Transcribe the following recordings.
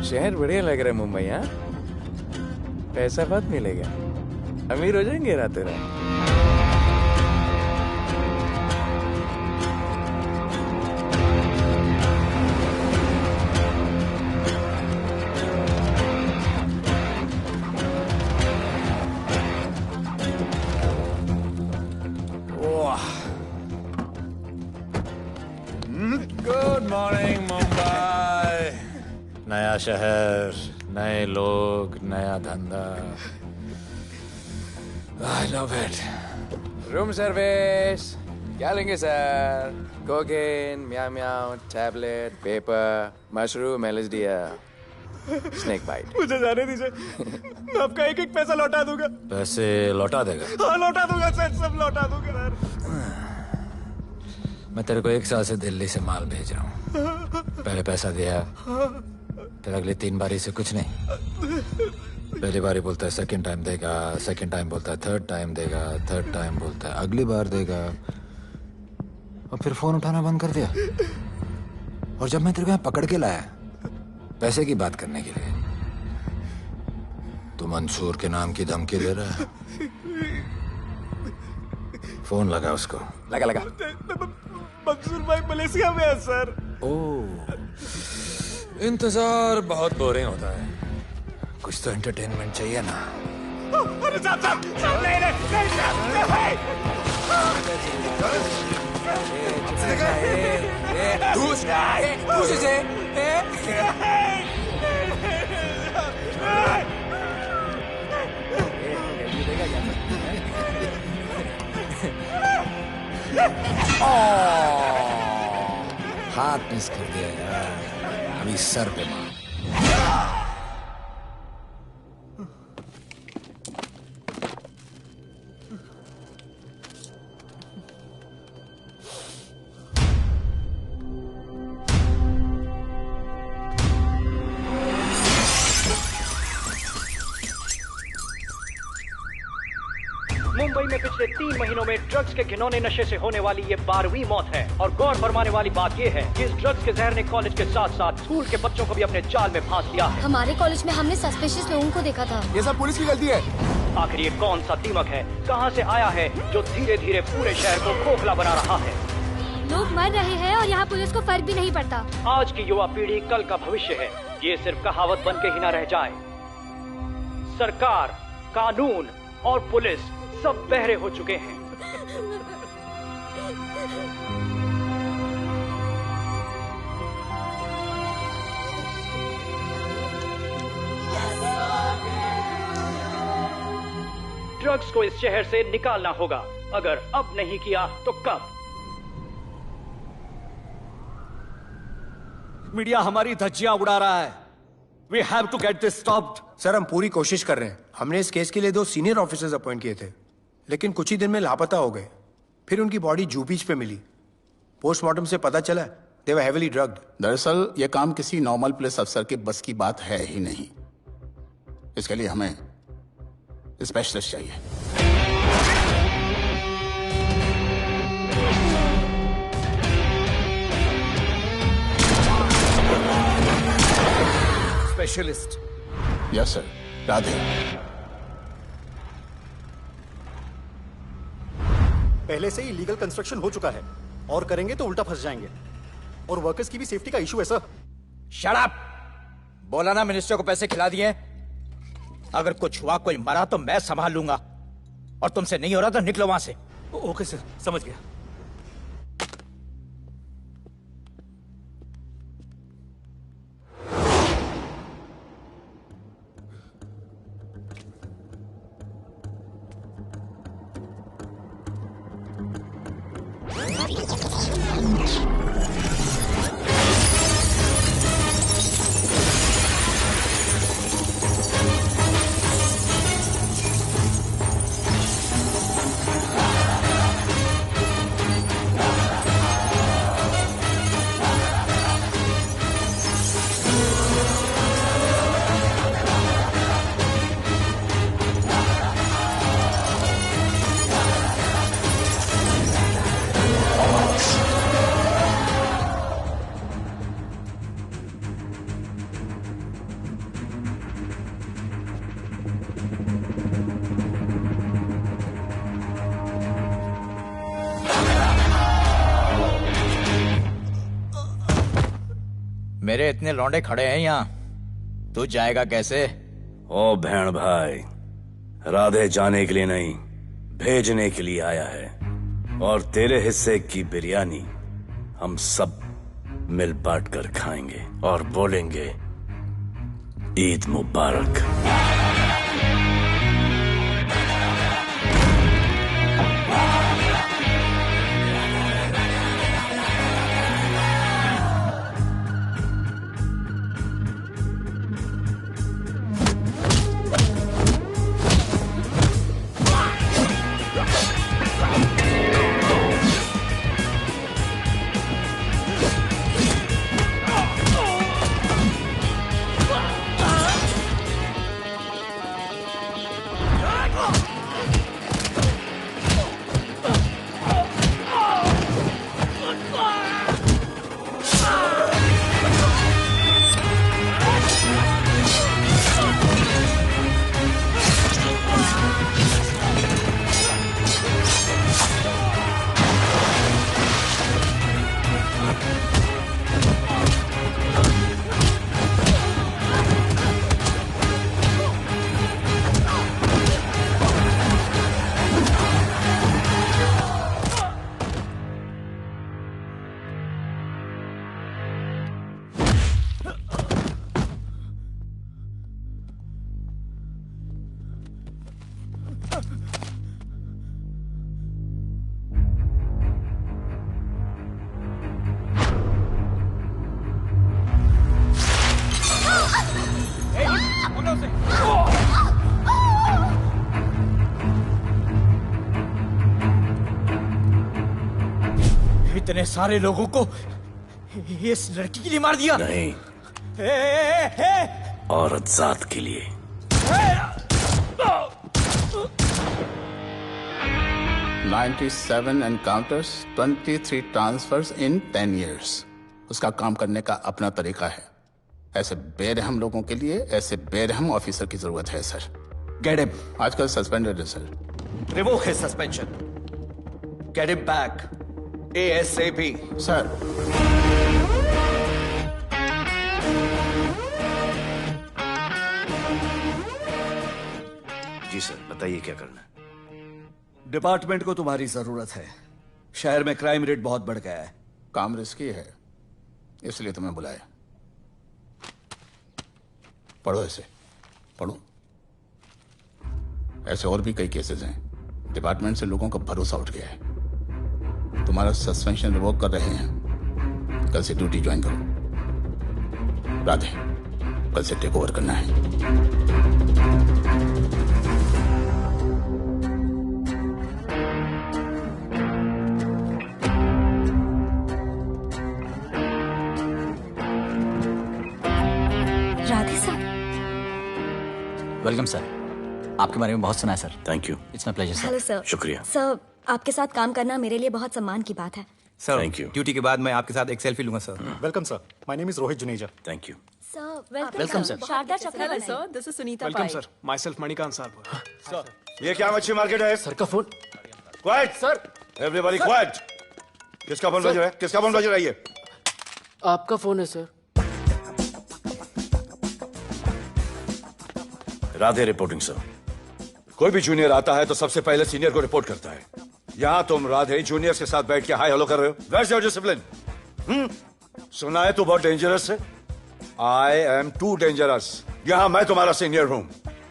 शहर बढ़िया लग रहा है मुंबई। हाँ, पैसा बहुत मिलेगा, अमीर हो जाएंगे रातों रात। Good morning Mumbai. नया शहर, नए लोग, नया धंधा। I love it. Room service क्या लेंगे sir? Cocaine, meow meow, tablet, paper, mushroom, LSD, snake bite. मुझे जाने दीजिए, मैं आपका एक एक पैसा लौटा दूंगा। पैसे लौटा देगा? हाँ लौटा दूंगा सर, सब लौटा दूंगा सर। मैं तेरे को 1 साल से दिल्ली से माल भेज रहा हूँ। पहले पैसा दिया, फिर अगली 3 बारी से कुछ नहीं। पहली बारी बोलता है सेकंड टाइम देगा, सेकंड टाइम बोलता है थर्ड टाइम देगा, थर्ड टाइम बोलता है अगली बार देगा, और फिर फोन उठाना बंद कर दिया। और जब मैं तेरे को यहाँ पकड़ के लाया पैसे की बात करने के लिए, तो मंसूर के नाम की धमकी दे रहा है। फोन लगा उसको। लगा लगा। मंसूर भाई मलेशिया में है सर। ओह, इंतजार बहुत बोरिंग होता है, कुछ तो एंटरटेनमेंट चाहिए ना। अरे साहब साहब साहब नहीं नहीं हाथ मिस कर दिया यार, अभी सर पे मार। मुंबई में पिछले 3 महीनों में ड्रग्स के घिनौने नशे से होने वाली ये 12वीं मौत है। और गौर फरमाने वाली बात ये है कि इस ड्रग्स के जहर ने कॉलेज के साथ साथ स्कूल के बच्चों को भी अपने जाल में फांस लिया है। हमारे कॉलेज में हमने सस्पिशियस लोगों को देखा था। ये सब पुलिस की गलती है। आखिर ये कौन सा दीमक है, कहां से आया है, जो धीरे धीरे पूरे शहर को खोखला बना रहा है? लोग मर रहे हैं और यहाँ पुलिस को फर्क भी नहीं पड़ता। आज की युवा पीढ़ी कल का भविष्य है, ये सिर्फ कहावत बन के ही ना रह जाए। सरकार, कानून और पुलिस सब बहरे हो चुके हैं। ड्रग्स को इस शहर से निकालना होगा, अगर अब नहीं किया तो कब? मीडिया हमारी धज्जियां उड़ा रहा है। We have to get this stopped. Sir हम पूरी कोशिश कर रहे हैं। हमने इस केस के लिए 2 सीनियर ऑफिसर्स अपॉइंट किए थे, लेकिन कुछ ही दिन में लापता हो गए। फिर उनकी बॉडी जू बीच पे मिली। पोस्टमार्टम से पता चला दे वर हेवीली ड्रग्ड। दरअसल यह काम किसी नॉर्मल पुलिस अफसर के बस की बात है ही नहीं। इसके लिए हमें स्पेशलिस्ट चाहिए। स्पेशलिस्ट। Yes sir. राधे। पहले से ही लीगल कंस्ट्रक्शन हो चुका है, और करेंगे तो उल्टा फंस जाएंगे। और वर्कर्स की भी सेफ्टी का इशू है सर। Shut up! बोला ना मिनिस्टर को पैसे खिला दिए। अगर कुछ हुआ, कोई मरा तो मैं संभाल लूंगा, और तुमसे नहीं हो रहा तो निकलो वहां से। ओके सर, समझ गया। मेरे इतने लौंडे खड़े हैं यहाँ, तू जाएगा कैसे? ओ बहन भाई, राधे जाने के लिए नहीं, भेजने के लिए आया है। और तेरे हिस्से की बिरयानी हम सब मिल बांट कर खाएंगे और बोलेंगे ईद मुबारक। इतने सारे लोगों को इस लड़की के लिए मार दिया? नहीं, औरत जात के लिए। $97 encounters, 23 transfers in 10 years. उसका काम करने का अपना तरीका है। ऐसे बेरहम लोगों के लिए ऐसे बेरहम ऑफिसर की जरूरत है सर। Get him. आजकल सस्पेंडेड है sir. Revoke his suspension. Get him back. ASAP. Sir, जी सर, बताइए क्या करना है। डिपार्टमेंट को तुम्हारी जरूरत है। शहर में क्राइम रेट बहुत बढ़ गया है। काम रिस्की है, इसलिए तुम्हें बुलाया। पढ़ो इसे, पढ़ो। ऐसे और भी कई केसेस हैं। डिपार्टमेंट से लोगों का भरोसा उठ गया है। तुम्हारा सस्पेंशन रिवोक कर रहे हैं। कल से ड्यूटी ज्वाइन करो। राधे, कल से टेक ओवर करना है। राधे सर। Welcome sir. आपके बारे में बहुत सुना है sir. Thank you. It's my pleasure sir. Hello sir. शुक्रिया। सर, आपके साथ काम करना मेरे लिए बहुत सम्मान की बात है। Sir, Thank you. ड्यूटी के बाद मैं आपके साथ एक सेल्फी लूंगा sir. Welcome sir, my name is Rohit Juneja. Thank you. Sir, welcome sir. Sharda Chakraborty. Sir, this is Sunita welcome Pai. Sir, myself Manikant साहब। ये क्या मच्छी मार्केट है? सर का phone. Quiet sir, everybody quiet. किसका फोन बज रहा है? किसका फोन बज रहा है? ये आपका फोन है सर। Radhe reporting sir. कोई भी जूनियर आता है तो सबसे पहले सीनियर को रिपोर्ट करता है। यहाँ तुम राधे जूनियर्स के साथ बैठ के हाय हेलो कर रहे हो। Where's your discipline? सुना है तू बहुत डेंजरस है। I am too dangerous. यहाँ मैं तुम्हारा सीनियर हूँ।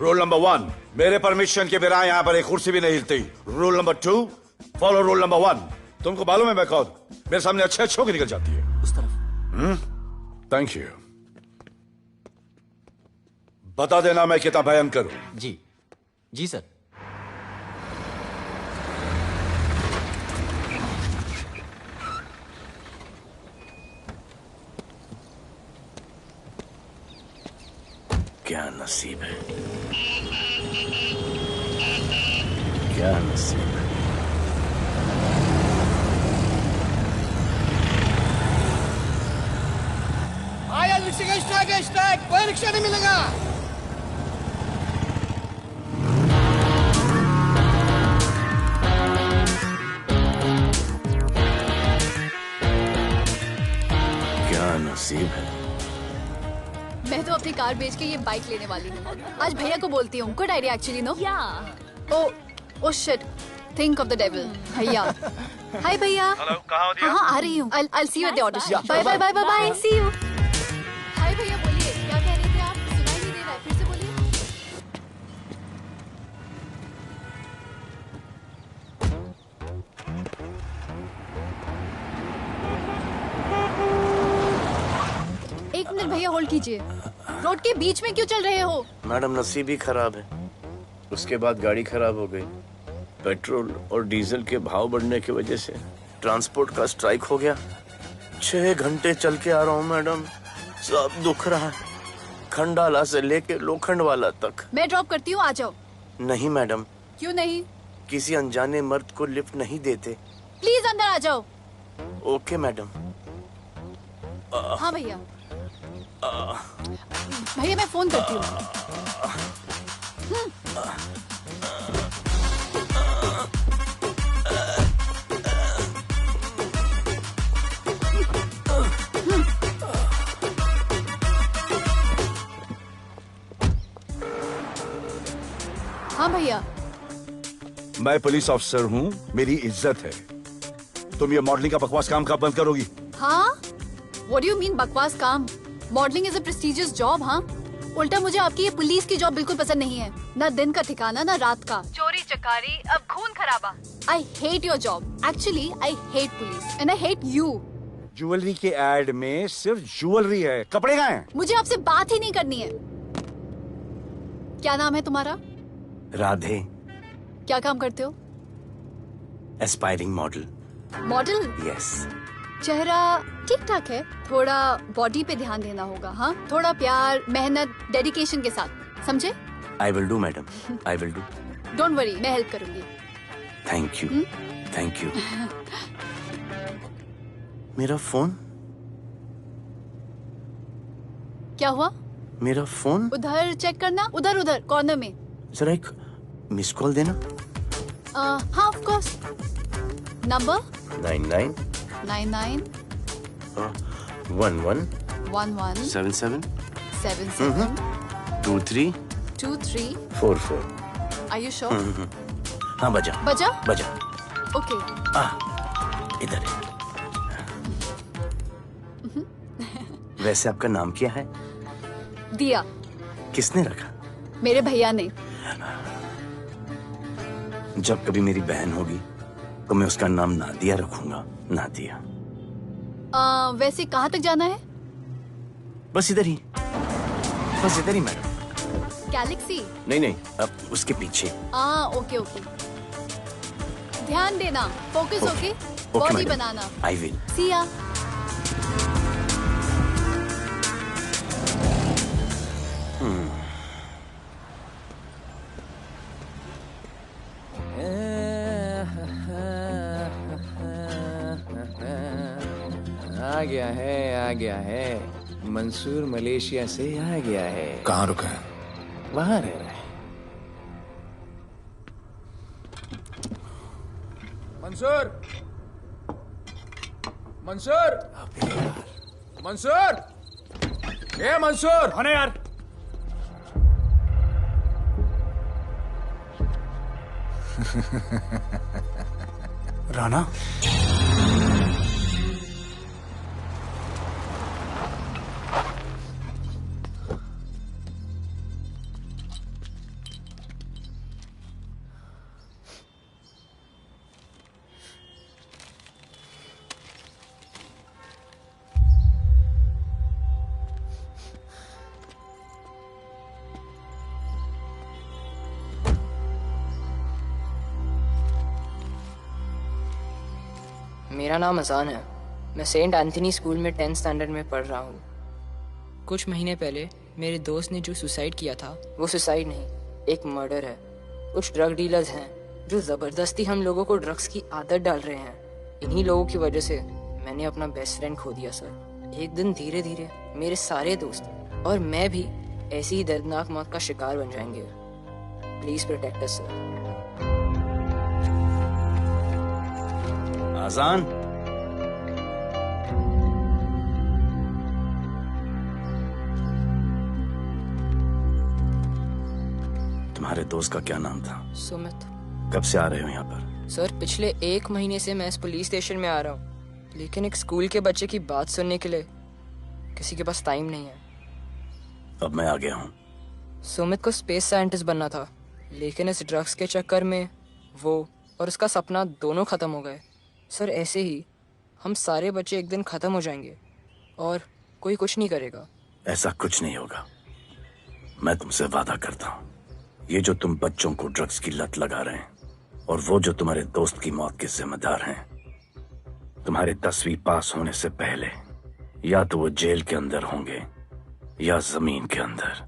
रूल नंबर 1, मेरे परमिशन के बिना यहाँ पर एक कुर्सी भी नहीं हिलती। Rule number 2, follow rule number 1। तुमको मालूम है मैं कौन? मेरे सामने अच्छे अच्छों की निकल जाती है। उस तरफ। Thank you. बता देना मैं कितना भयंकर हूं। जी जी सर। क्या नसीब है, क्या नसीब है। आया रिक्शा स्ट्राइक, कोई रिक्शा नहीं मिलेगा। क्या नसीब है, अपनी कार बेच के ये बाइक लेने वाली हूँ। आज भैया को बोलती हूँ। Good idea actually no. Oh shit, think of the devil. भैया हाय भैया। हेलो, कहाँ हो दिया? हाँ आ रही हूँ। I'll see you at the audition. Bye bye bye bye bye, see you। Hi भैया बोलिए, क्या कह रहे थे आप? सुनाई नहीं दे रहा है, फिर से बोलिए। एक मिनट भैया होल्ड कीजिए। रोड के बीच में क्यों चल रहे हो? मैडम नसीब ही खराब है, उसके बाद गाड़ी खराब हो गई। पेट्रोल और डीजल के भाव बढ़ने की वजह से ट्रांसपोर्ट का स्ट्राइक हो गया। 6 घंटे चल के आ रहा हूँ मैडम, सब दुख रहा है, खंडाला से लेके लोखंडवाला तक। मैं ड्रॉप करती हूँ, आ जाओ। नहीं मैडम। क्यों नहीं? किसी अनजाने मर्द को लिफ्ट नहीं देते। प्लीज अंदर आ जाओ। Okay madam. हाँ भैया। भैया मैं फोन करती हूँ। हाँ भैया। मैं पुलिस ऑफिसर हूँ, मेरी इज्जत है। तुम ये मॉडलिंग का बकवास काम कब बंद करोगी? हाँ? What do you mean बकवास काम? Modelling is a prestigious job. हाँ, उल्टा मुझे आपकी ये पुलिस की जॉब बिल्कुल पसंद नहीं है। ना दिन का ठिकाना, ना रात का। चोरी चकारी, अब खून खराबा। I hate your job. Actually, I hate police and I hate you. Jewellery के एड में सिर्फ ज्वेलरी है, कपड़े कहाँ हैं? मुझे आपसे बात ही नहीं करनी है। क्या नाम है तुम्हारा? राधे। क्या काम करते हो? Aspiring model. मॉडल? यस। चेहरा ठीक ठाक है, थोड़ा बॉडी पे ध्यान देना होगा। हाँ, थोड़ा प्यार, मेहनत, डेडिकेशन के साथ, समझे? I will do madam, I will do. Don't worry, मैं हेल्प करूंगी। Thank you, thank you. मेरा फोन? क्या हुआ? मेरा फोन? उधर चेक करना, उधर उधर कॉर्नर में। जरा एक मिस कॉल देना। हाँ of course. Number 99 99 11 11 77 77 23 23 44। Are you sure? हाँ बजा बजा? बजा। ओके। इधर है। वैसे आपका नाम क्या है? दिया। किसने रखा? मेरे भैया ने। जब कभी मेरी बहन होगी तो मैं उसका नाम नादिया रखूंगा। नादिया। वैसे कहाँ तक जाना है? बस इधर ही, बस इधर ही मैडम। गैलेक्सी? नहीं नहीं, अब उसके पीछे। Okay okay. ध्यान देना, फोकस ओके। बॉडी बनाना। I will. See ya. आ गया है। मंसूर मलेशिया से आ गया है। कहाँ रुका है? वहां रह रहा है। मंसूर, मंसूर, मंसूर, ये मंसूर। कौन है यार? राणा। मेरा नाम अजान है। मैं सेंट एंथनी स्कूल में 10th स्टैंडर्ड में पढ़ रहा हूँ। कुछ महीने पहले मेरे दोस्त ने जो सुसाइड किया था, वो सुसाइड नहीं, एक मर्डर है। कुछ ड्रग डीलर्स हैं जो ज़बरदस्ती हम लोगों को ड्रग्स की आदत डाल रहे हैं। इन्हीं लोगों की वजह से मैंने अपना बेस्ट फ्रेंड खो दिया सर। एक दिन धीरे धीरे मेरे सारे दोस्त और मैं भी ऐसी ही दर्दनाक मौत का शिकार बन जाएंगे। Please protect us sir. आजान। तुम्हारे दोस्त का क्या नाम था? सुमित। कब से आ रहे हो यहाँ पर? सर पिछले 1 महीने से मैं इस पुलिस स्टेशन में आ रहा हूँ, लेकिन एक स्कूल के बच्चे की बात सुनने के लिए किसी के पास टाइम नहीं है। अब मैं आ गया हूँ। सुमित को स्पेस साइंटिस्ट बनना था, लेकिन इस ड्रग्स के चक्कर में वो और उसका सपना दोनों खत्म हो गए। सर ऐसे ही हम सारे बच्चे एक दिन खत्म हो जाएंगे और कोई कुछ नहीं करेगा। ऐसा कुछ नहीं होगा, मैं तुमसे वादा करता हूँ। ये जो तुम बच्चों को ड्रग्स की लत लगा रहे हैं और वो जो तुम्हारे दोस्त की मौत के जिम्मेदार हैं, तुम्हारे 10वीं पास होने से पहले या तो वो जेल के अंदर होंगे या जमीन के अंदर।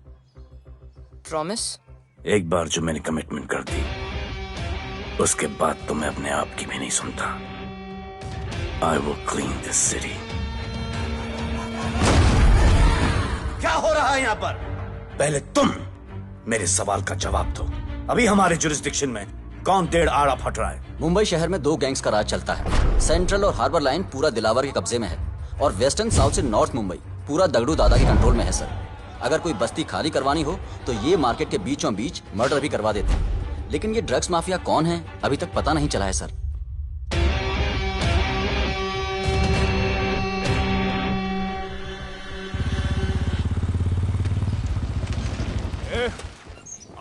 प्रॉमिस? एक बार जो मैंने कमिटमेंट कर दी, उसके बाद तो मैं अपने आप की भी नहीं सुनता। I will clean this city. क्या हो रहा है यहाँ पर? पहले तुम मेरे सवाल का जवाब दो। अभी हमारे जुरिस्डिक्शन में कौन डेढ़ आड़ा फट रहा है? मुंबई शहर में 2 गैंग्स का राज चलता है। सेंट्रल और हार्बर लाइन पूरा दिलावर के कब्जे में है और वेस्टर्न साउथ से नॉर्थ मुंबई पूरा दगड़ू दादा के कंट्रोल में है सर। अगर कोई बस्ती खाली करवानी हो तो ये मार्केट के बीचों बीच मर्डर भी करवा देते हैं। लेकिन ये ड्रग्स माफिया कौन है अभी तक पता नहीं चला है सर।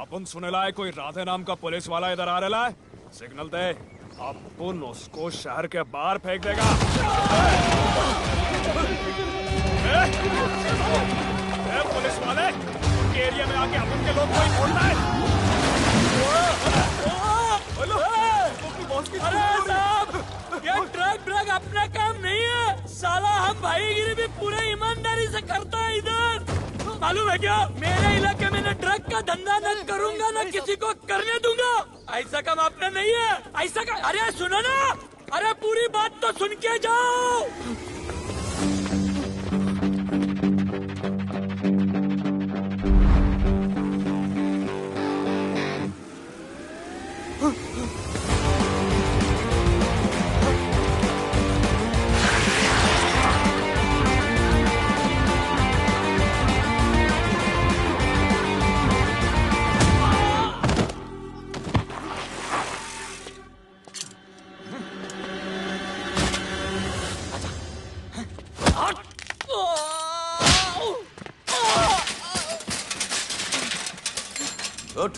अपन सुनेला है कोई राधे नाम का पुलिस वाला इधर आ रहा है। सिग्नल दे, अपन उसको शहर के बाहर फेंक देगा। पुलिस वाले एरिया में आके अपन के लोग कोई बोलना है। अरे साहब, ये ड्रग अपना काम नहीं है साला। हम भाईगिरी भी पूरे ईमानदारी से करता है इधर। मालूम है क्या, मेरे इलाके में न ड्रग का धंधा न करूंगा न किसी को करने दूंगा। ऐसा काम अपना नहीं है। ऐसा का, अरे सुनो ना, अरे पूरी बात तो सुन के जाओ। Good.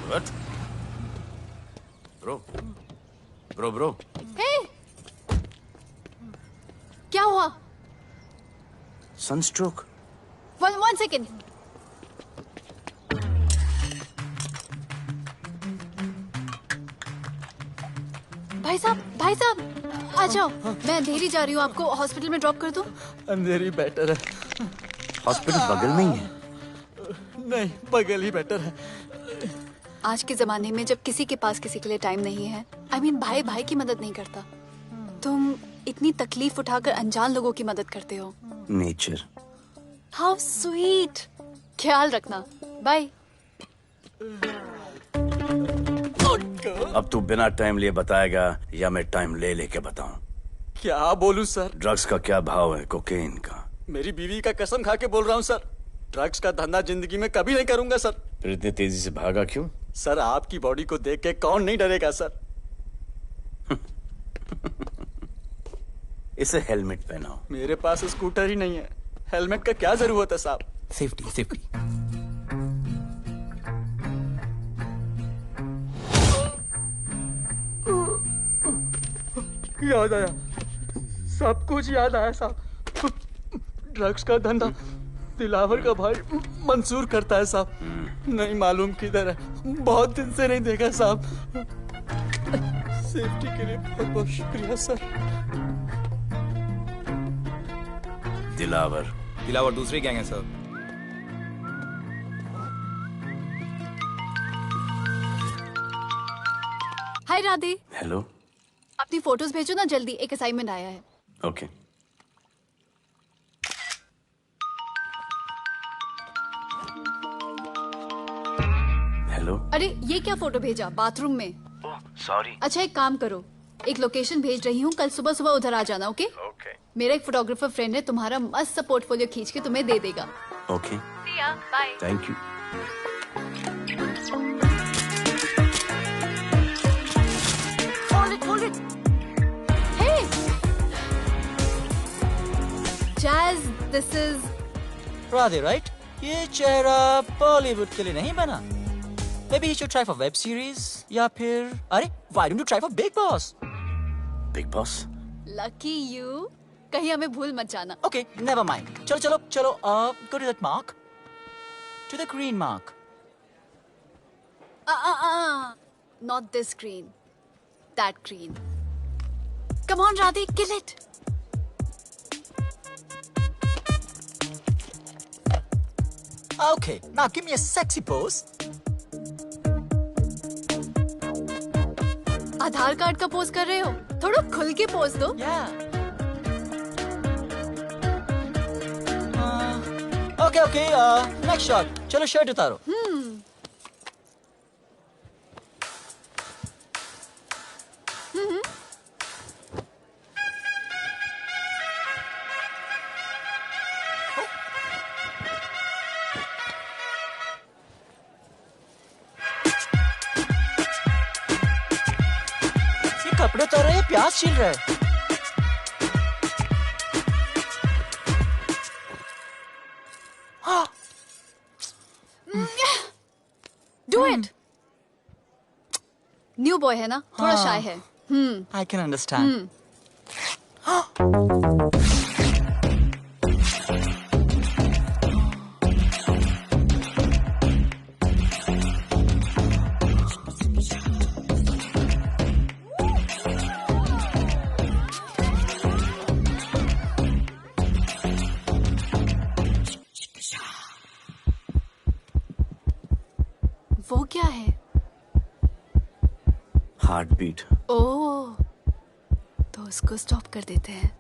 Good. Bro. Hey! क्या हुआ? Sunstroke. One second. भाई साहब, आ जाओ। मैं अंधेरी जा रही हूँ, आपको हॉस्पिटल में ड्रॉप कर दूँ? अंधेरी बेटर है। हॉस्पिटल बगल में ही है। नहीं, बगल ही बेटर है। आज के जमाने में जब किसी के पास किसी के लिए टाइम नहीं है, भाई की मदद नहीं करता, तुम इतनी तकलीफ उठाकर अनजान लोगों की मदद करते हो। नेचर। How sweet. ख्याल रखना। बाय। अब तू बिना टाइम लिए बताएगा या मैं टाइम ले लेके बताऊं? क्या बोलूं सर? ड्रग्स का क्या भाव है कोकेन का? मेरी बीवी का कसम खा के बोल रहा हूँ सर, ड्रग्स का धंधा जिंदगी में कभी नहीं करूंगा सर। फिर इतनी तेजी से भागा क्यों? सर आपकी बॉडी को देख के कौन नहीं डरेगा सर। इसे हेलमेट पहनाओ। मेरे पास स्कूटर ही नहीं है, हेलमेट का क्या जरूरत है साहब? सेफ्टी। याद आया, सब कुछ याद आया साहब। ड्रग्स का धंधा दिलावर का भाई मंसूर करता है साहब। नहीं मालूम किधर है, बहुत दिन से नहीं देखा साहब। सेफ्टी के लिए बहुत बहुत शुक्रिया सर। दिलावर दूसरी गैंग है सर। हाय राधे। हेलो। अपनी फोटोज भेजो ना जल्दी, एक असाइनमेंट आया है। ओके। हेलो। अरे ये क्या फोटो भेजा बाथरूम में? सॉरी। अच्छा एक काम करो, एक लोकेशन भेज रही हूँ, कल सुबह सुबह उधर आ जाना। ओके? मेरा एक फोटोग्राफर फ्रेंड है, तुम्हारा मस्त सा पोर्टफोलियो खींच के तुम्हें दे देगा। Okay. Bye. Thank you. This is Radhe, right? ये चेहरा बॉलीवुड के लिए नहीं बना। Maybe you should try for web series या फिर अरे why don't you try for Big Boss? Big Boss? Lucky you, कहीं हमें भूल मत जाना। Okay, never mind. चलो चलो चलो, go to that mark, to the green mark. Not this green, that green. Come on, Radhe, kill it. Okay, now give me a sexy pose. Aadhaar card का pose कर रहे हो? थोड़ा खुल के पोज दो। Okay, next shot. चलो shirt उतारो। कपड़े उतार रहे हैं, प्याज छील रहे हैं। Do it. न्यू बॉय है ना, थोड़ा शाय है। I can understand. वो क्या है? Heart beat. ओह, तो उसको स्टॉप कर देते हैं।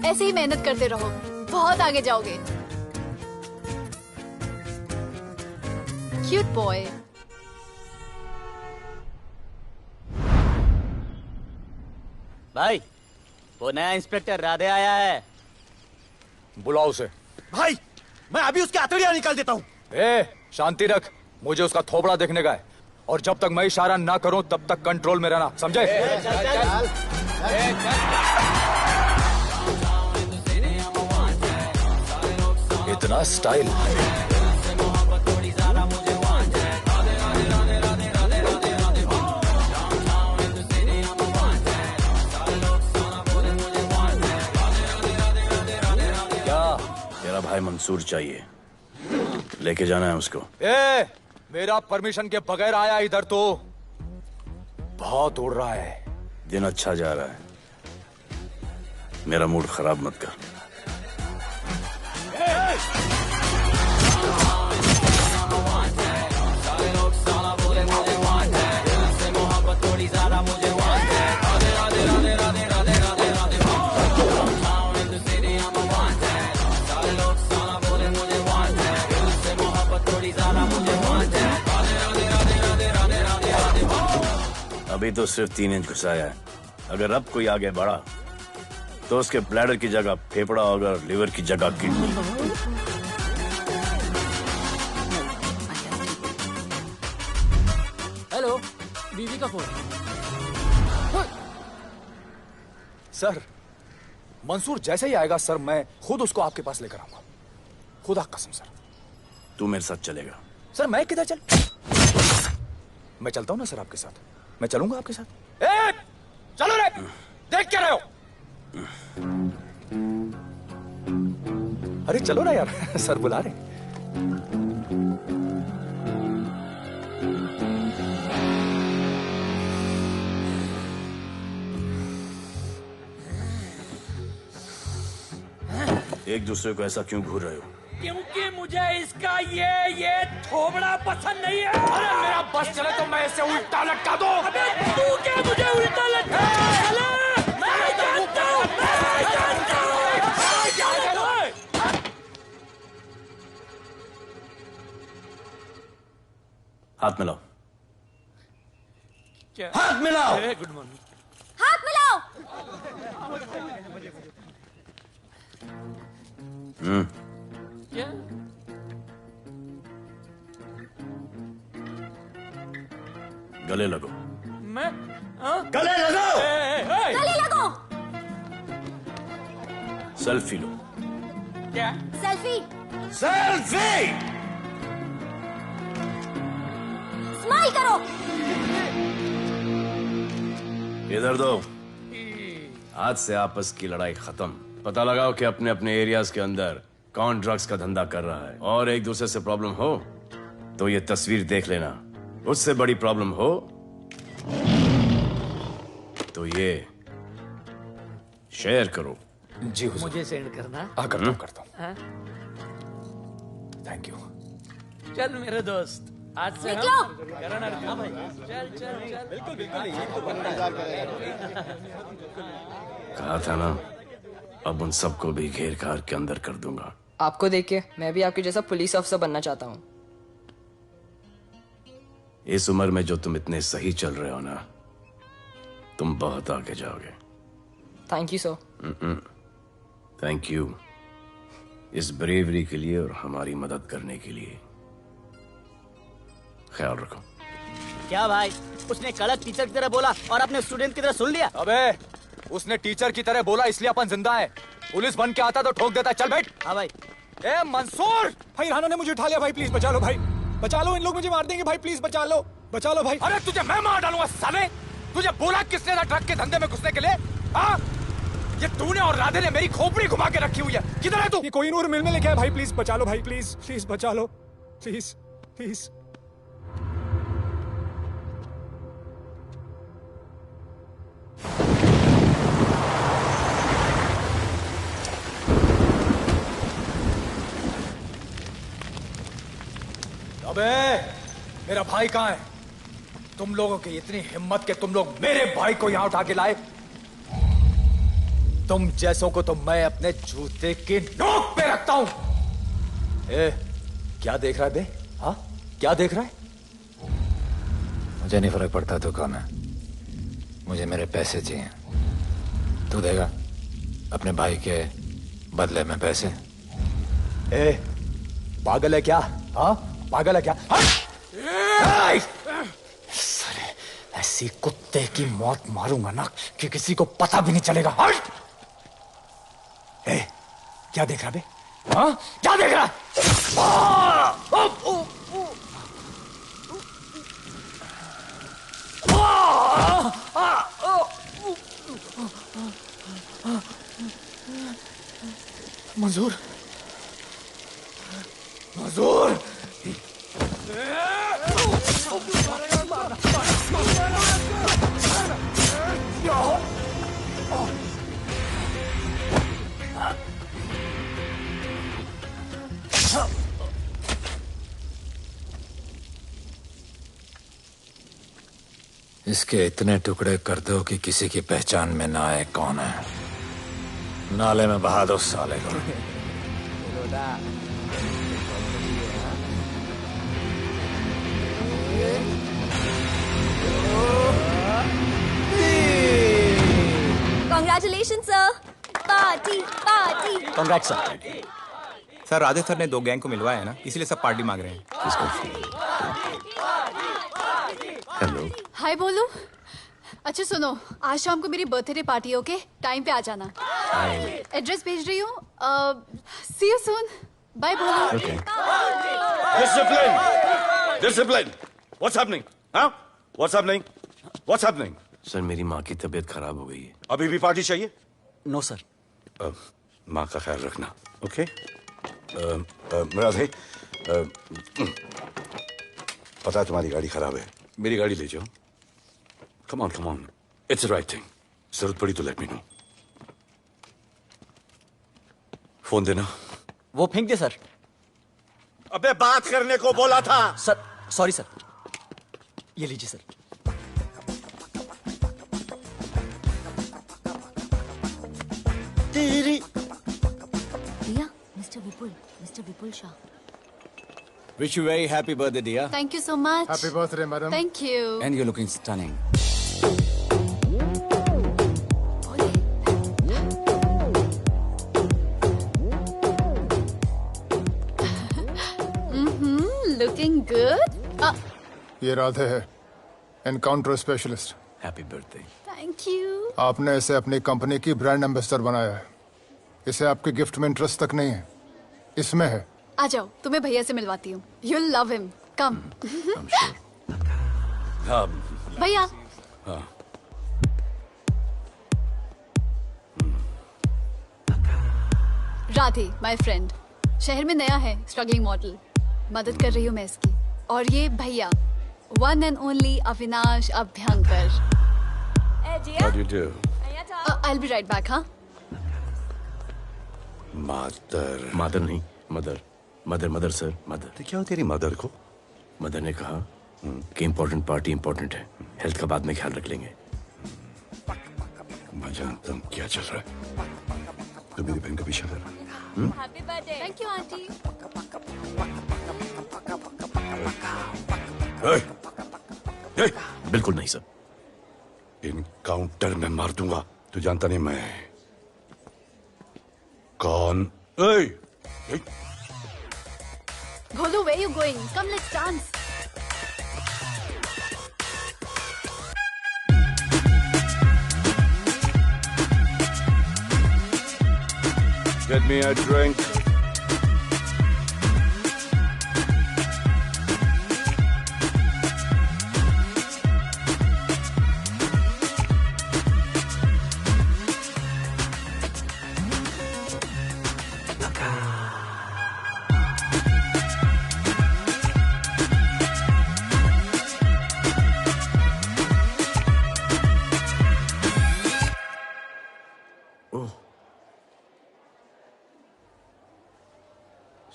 ऐसे ही मेहनत करते रहो, बहुत आगे जाओगे। Cute boy. भाई, वो नया इंस्पेक्टर राधे आया है। बुलाओ उसे। भाई, मैं अभी उसकी हथेलियां निकाल देता हूँ। शांति रख, मुझे उसका थोबड़ा देखने का है, और जब तक मैं इशारा ना करूं तब तक कंट्रोल में रहना, समझे? इतना स्टाइल। मेरा भाई मंसूर चाहिए, लेके जाना है उसको। मेरा परमिशन के बगैर आया इधर तो बहुत उड़ रहा है। दिन अच्छा जा रहा है, मेरा मूड खराब मत कर। अभी तो सिर्फ 3 इंच घुसाया है, अगर अब कोई आगे बढ़ा तो उसके ब्लैडर की जगह फेफड़ा होगा और लिवर की जगह किडनी। हेलो, बीवी का फोन। सर, मंसूर जैसे ही आएगा सर, मैं खुद उसको आपके पास लेकर आऊंगा, खुदा कसम सर। तू मेरे साथ चलेगा? सर मैं किधर चल? मैं चलता हूं ना सर आपके साथ, मैं चलूंगा आपके साथ। चलो रे, देख क्या रहे हो? अरे चलो ना यार, सर बुला रहे। एक दूसरे को ऐसा क्यों घूर रहे हो? क्योंकि मुझे इसका ये थोबड़ा पसंद नहीं है। अरे मेरा बस चले तो मैं इसे उल्टा लटका दूं। अबे तू क्या मुझे उल्टा लटका? हाथ मिलाओ। क्या? हाथ मिलाओ। Good morning. हाथ मिलाओ। क्या? गले लगो। मैं हाँ? गले लगो। गले लगो। सेल्फी लो। क्या? सेल्फी। सेल्फी। स्माइल करो। इधर दो। आज से आपस की लड़ाई खत्म। पता लगाओ कि अपने अपने एरियाज के अंदर कौन ड्रग्स का धंधा कर रहा है, और एक दूसरे से प्रॉब्लम हो तो ये तस्वीर देख लेना। उससे बड़ी प्रॉब्लम हो तो ये शेयर करो। जी हुजूर। मुझे सेंड करना। करता हूँ। हाँ? Thank you. चल मेरे दोस्त, आज से निकलो। हम करण अर्जुन भाई। चल चल चल। बिल्कुल बिल्कुल। कहा था ना, अब उन सबको भी घेर घार के अंदर कर दूंगा। आपको देख के मैं भी आपके जैसा पुलिस ऑफिसर बनना चाहता हूँ। इस उम्र में जो तुम इतने सही चल रहे हो ना, तुम बहुत आगे जाओगे। Thank you sir. Thank you इस ब्रेवरी के लिए और हमारी मदद करने के लिए। ख्याल रखो। क्या भाई, उसने कड़क टीचर की तरह बोला और अपने स्टूडेंट की तरह सुन लिया? अबे उसने टीचर की तरह बोला इसलिए अपन जिंदा है। पुलिस बन के आता तो ठोक देता। चल बैठ। हाँ भाई। ए मंसूर, भाई राना ने मुझे उठा लिया। भाई प्लीज बचा लो, भाई बचा लो, इन लोग मुझे मार देंगे। भाई प्लीज बचा लो भाई। अरे तुझे मैं मार डालूंगा साले। तुझे बोला किसने था ट्रक के धंधे में घुसने के लिए? हाँ, ये तूने और राधे ने मेरी खोपड़ी घुमा के रखी हुई है। किधर है तू? ये कोई नूर मिल में लेके आया। भाई प्लीज बचा लो, भाई प्लीज प्लीज बचा लो, प्लीज प्लीज। अबे मेरा भाई कहाँ है? तुम लोगों की इतनी हिम्मत कि तुम लोग मेरे भाई को यहाँ उठा के लाए। तुम जैसों को तो मैं अपने जूते की नोक पे रखता हूं। ए, क्या देख रहा है बे? हाँ, क्या देख रहा है? मुझे नहीं फर्क पड़ता तू कौन है। मुझे मेरे पैसे चाहिए। तू देगा अपने भाई के बदले में पैसे? ए, पागल है क्या? हाँ, पागल है क्या? साले, ऐसी कुत्ते की मौत मारूंगा ना कि किसी को पता भी नहीं चलेगा। ए, क्या देख रहा बे? हाँ, क्या देख रहा? मंजूर, मंजूर। इसके इतने टुकड़े कर दो कि किसी की पहचान में ना आए कौन है। नाले में बहा दो साले को। Congratulations, sir. Party party. Congrats sir. Sir Radhe sir ने 2 गैंग को मिलवाया है ना, इसीलिए सब पार्टी मांग रहे हैं। हेलो। हाय बोलू। अच्छा सुनो, आज शाम को मेरी बर्थडे पार्टी, ओके? टाइम पे आ जाना। एड्रेस भेज रही हूँ। सी यू सून। बाय बोलू। Okay. Discipline! Discipline! What's happening? Huh? What's happening? What's happening? Sir मेरी माँ की तबीयत खराब हो गई है। अभी भी पार्टी चाहिए? No sir. माँ का ख्याल रखना, ओके? राधे, पता है तुम्हारी गाड़ी खराब है, मेरी गाड़ी ले जाओ। Come on, it's the right thing. जरूरत पड़ी तो लेट मी नो। फोन देना। वो फेंक दे सर। अबे बात करने को बोला था। Sir sorry sir. ये लीजिए सर। तेरी भैया, mister Vipul Shah. Wish you very happy birthday, dear. Thank you so much. Happy birthday, madam. Thank you. And you're looking stunning. Looking good. ये राधे है, encounter specialist. Happy birthday. Thank you. आपने इसे अपनी company की brand ambassador बनाया है। इसे आपके गिफ्ट में इंटरेस्ट तक नहीं है, इसमें है। आ जाओ, तुम्हें भैया से मिलवाती हूँ। You'll love him. Come. भैया। Radhe, my friend. शहर में नया है, स्ट्रगलिंग मॉडल। मदद कर रही हूँ मैं इसकी। और ये भैया, one and only Avinash Abhyankar. How do you do? I'll be right back, हाँ? मदर नहीं, मदर सर, मदर। तो क्या हो तेरी मदर को? मदर ने कहा कि इम्पोर्टेंट पार्टी इम्पोर्टेंट है, हेल्थ का बाद में ख्याल रख लेंगे। मैं जानता हूँ क्या चल रहा है। तो मेरी बहन का पीछा कर। Happy birthday. Thank you, auntie. बिल्कुल नहीं सर। इनकाउंटर में मार दूंगा। तू जानता नहीं मैं कौन? Bholu, where you going? Come, let's dance. Get me a drink.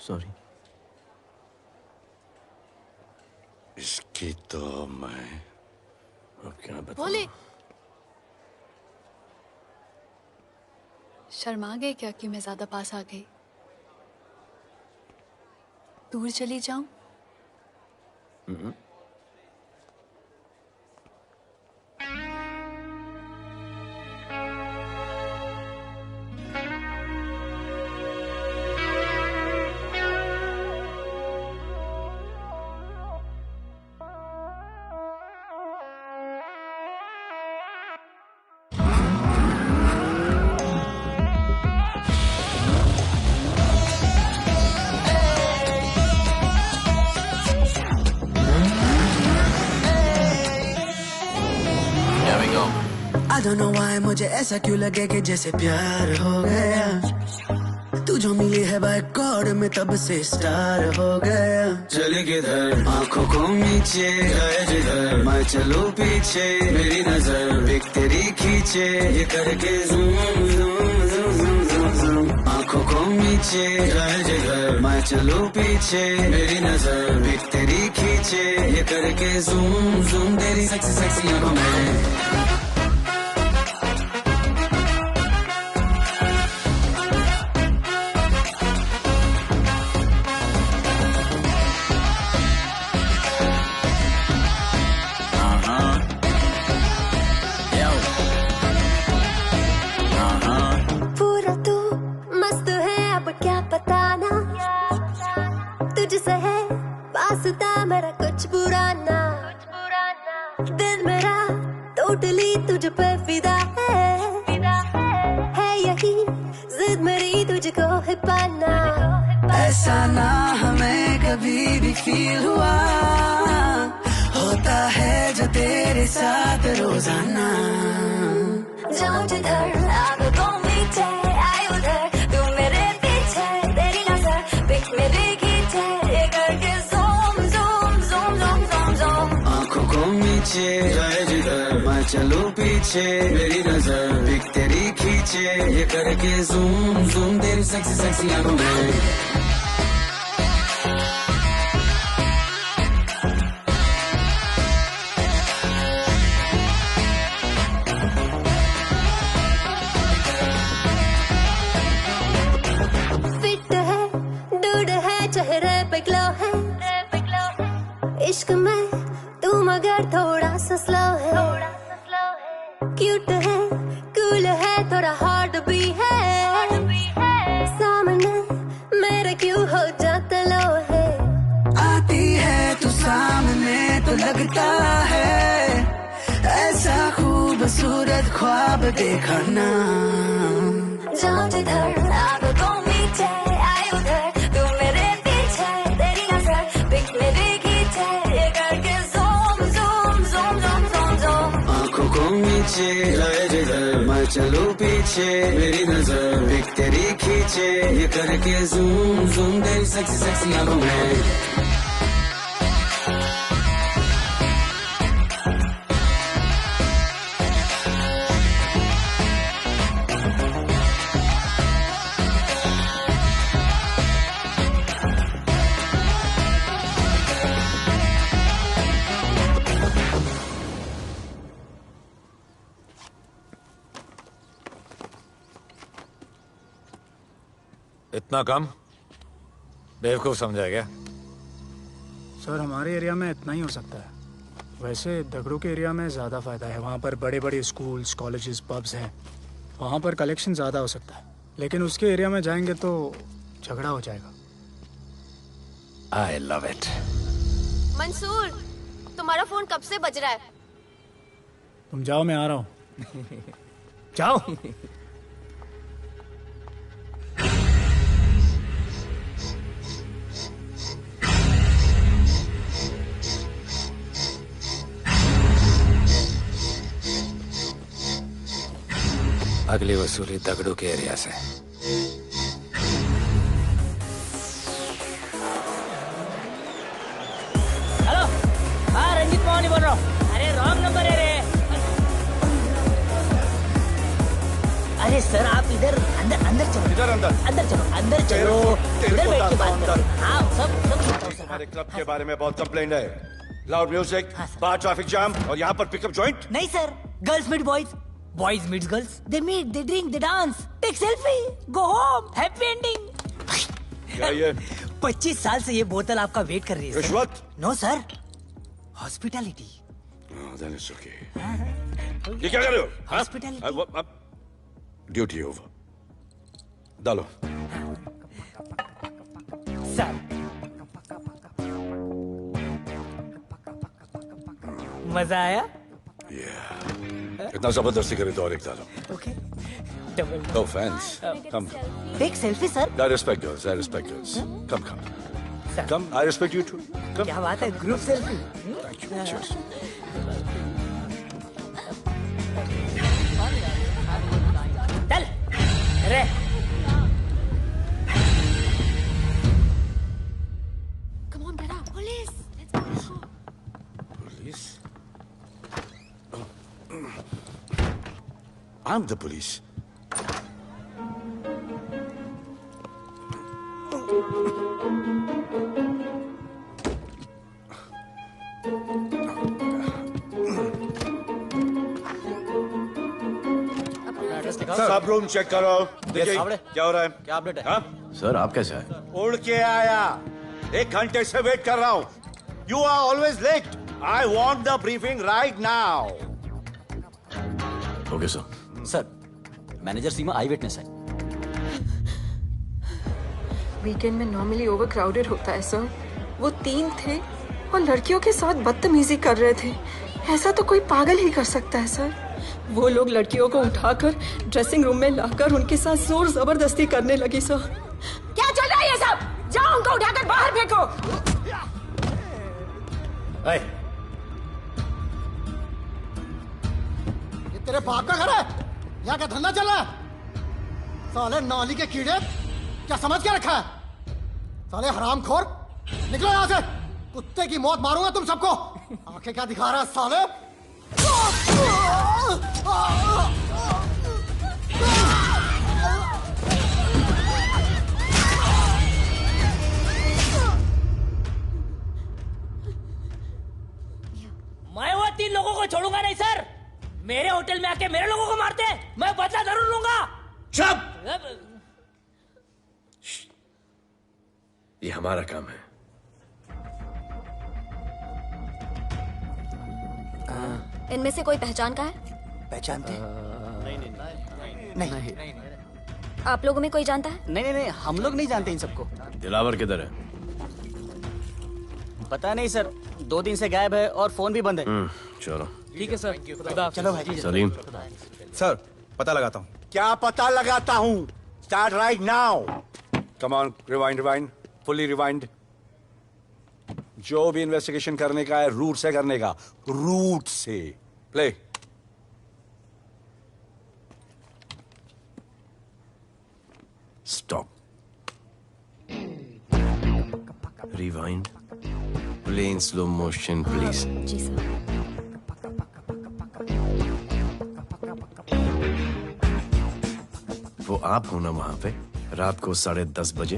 Sorry. इसकी तो मैं अब क्या बताऊं? भोले, शर्मा गए क्या कि मैं ज्यादा पास आ गई? दूर चली जाऊं? I don't know why मुझे ऐसा क्यों लगे कि जैसे प्यार हो गया। तू जो मिली है बाय गॉड में तब से स्टार हो गया। चले किधर आंखों को नीचे गए जिधर मैं चलूं पीछे मेरी नजर एक तेरी खींचे ये करके zoom zoom zoom zoom zoom आंखों को नीचे गए जिधर मैं चलूं पीछे मेरी नजर एक तेरी खींचे ये करके ज़ूम ज़ूम तेरी सेक्सी सेक्सी आंखों में। मेरा कुछ बुरा ना दिल मेरा टोटली तुझ पे फिदा है यही जिद मेरी तुझको है पाना। ऐसा ना हमें कभी भी फील हुआ होता है जो तेरे साथ रोजाना। जाऊं जिधर आंखों मीठे आए उधर तू मेरे पीछे तेरी नजर पिक मेरी खींचे ये करके नीचे जाए जिधर मैं चलूं पीछे मेरी नजर एक तेरी खींचे ये करके ज़ूम ज़ूम तेरी सेक्सी सेक्सी आंखों में। फिट है डूड है चेहरे पे ग्लो है इश्क में तू मगर थोड़ा सा स्लो है, क्यूट है, कूल है, थोड़ा हार्ड भी है, सामने मेरे क्यों हो जाता लो है। आती है तू सामने तो लगता है ऐसा खूबसूरत ख्वाब देखा ना। जाऊं जिधर आंखों को मीचे आए उधर, तू मेरे पीछे तेरी नजर पिक मेरी खींचे, ये करके zoom zoom zoom zoom zoom zoom. आंखों को नीचे लाए जिधर मैं चलूं पीछे, मेरी नजर पिक तेरी खींचे, ये करके ज़ूम ज़ूम तेरी सेक्सी सेक्सी आंखों में। इतना कम बेवकूफ समझा क्या? सर हमारे एरिया में इतना ही हो सकता है, वैसे दगड़ू के एरिया में ज़्यादा फ़ायदा है। वहाँ पर बड़े बड़े स्कूल्स, कॉलेजेस, पब्स हैं, वहाँ पर कलेक्शन ज़्यादा हो सकता है। लेकिन उसके एरिया में जाएंगे तो झगड़ा हो जाएगा। आई लव इट। मंसूर, तुम्हारा फोन कब से बज रहा है? तुम जाओ, मैं आ रहा हूँ। जाओ। अगली वसूली दगड़ू के एरिया से। हेलो, हाँ रंजीत मोहन बोल रहा हूँ। अरे रॉन्ग नंबर है रे। अरे सर आप इधर अंदर अंदर चलो। इधर अंदर चलो, अंदर चलो, इधर बैठ के बात करो। हाँ सब हमारे क्लब के बारे में बहुत कंप्लेंट है। लाउड म्यूजिक, बाहर ट्रैफिक जाम और यहाँ पर पिकअप जॉइंट। नहीं sir, girls meet boys, boys meet girls, they meet, they drink, they dance, take selfie, go home, happy ending. क्या ये? 25 साल से ये बोतल आपका वेट कर रही है। रिश्वत? No sir, hospitality. ये क्या कर रहे हो? हॉस्पिटैलिटी। Duty over. डालो। सर मजा आया? इतना जबरदस्ती करे तो और एक डालो। Okay. No offense. Come. Take selfie sir. I respect girls. I respect girls. Come. Come. I respect you too. Come. क्या बात है, group selfie. Thank you. Cheers. चल रे। Come on, get up, police. Police? I'm the police. सब room check करो। देखिए क्या हो रहा है। क्या अपडेट है? हाँ? सर आप कैसे आए? उड़ के आया, 1 घंटे से वेट कर रहा हूँ। You are always late. I want the briefing right now. Okay sir. Sir, manager Seema eyewitness है। वीकेंड में नॉर्मली ओवर क्राउडेड होता है सर। वो 3 थे और लड़कियों के साथ बदतमीजी कर रहे थे। ऐसा तो कोई पागल ही कर सकता है सर। वो लोग लड़कियों को उठाकर ड्रेसिंग रूम में लाकर उनके साथ जोर जबरदस्ती करने लगी सर। क्या चल रहा है ये सब? जाओ उनको उठाकर बाहर फेंको। ये तेरे बाप का घर है? यहाँ क्या धंधा चल रहा है? साले नौली के कीड़े, क्या समझ के रखा है? साले हरामखोर, निकलो यहाँ से। कुत्ते की मौत मारूंगा तुम सबको। आंखें क्या दिखा रहा है साले? मैं वो 3 लोगों को छोड़ूंगा नहीं सर। मेरे होटल में आके मेरे लोगों को मारते, मैं बदला जरूर लूंगा। चुप! ये हमारा काम है। इनमें से कोई पहचान का है? पहचानते हैं? नहीं। आप लोगों में कोई जानता है? नहीं, हम लोग नहीं जानते इन सबको। दिलावर किधर है? पता नहीं सर, 2 दिन से गायब है और फोन भी बंद है। चलो ठीक है सर, चलो भाई। सलीम। सर पता लगाता हूँ। क्या पता लगाता हूँ? Start right now. Come on, rewind, fully rewind. जो भी इन्वेस्टिगेशन करने का है रूट से करने का, रूट से। Play. Stop. Rewind. Play in slow motion please. जी सर। वो आप हो ना वहां पे रात को 10:30 बजे?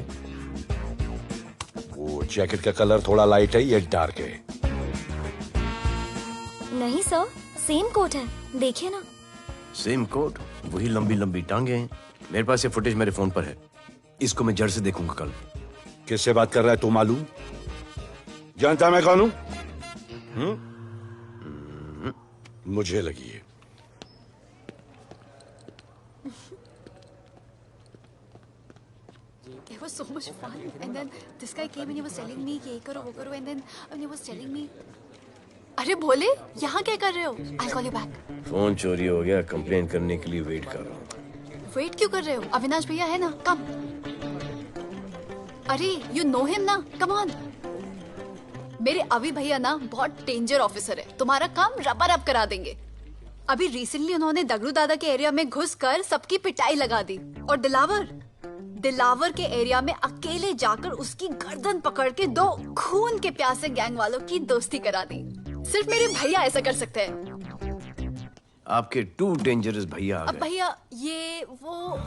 वो जैकेट का कलर थोड़ा लाइट है, ये डार्क है। नहीं सर, सेम कोट है, देखिए ना। सेम कोट, वही लंबी लंबी टांगे हैं। मेरे पास ये फुटेज मेरे फोन पर है, इसको मैं जड़ से देखूंगा कल। किससे बात कर रहा है तू? मालूम? जानता मैं कौन हूं? मुझे लगी है। It was so much fun. And then this guy came and he was telling me ये करो वो करो, and then he was telling me, अरे भोले यहाँ क्या कर रहे हो? I'll call you back. Phone चोरी हो गया, कंप्लेन करने के लिए वेट कर रहा हूँ। वेट क्यों कर रहे हो? अविनाश भैया है ना, कम। अरे you know him ना, come on. मेरे अभी भैया ना बहुत डेंजर ऑफिसर है, तुम्हारा काम रबर अप करा देंगे। अभी रिसेंटली उन्होंने दगड़ू दादा के एरिया में घुसकर सबकी पिटाई लगा दी, और दिलावर के एरिया में अकेले जाकर उसकी गर्दन पकड़ के 2 खून के प्यासे गैंग वालों की दोस्ती करा दी। सिर्फ मेरे भैया ऐसा कर सकते हैं। आपके 2 डेंजरस भैया आ अब गए। भैया ये वो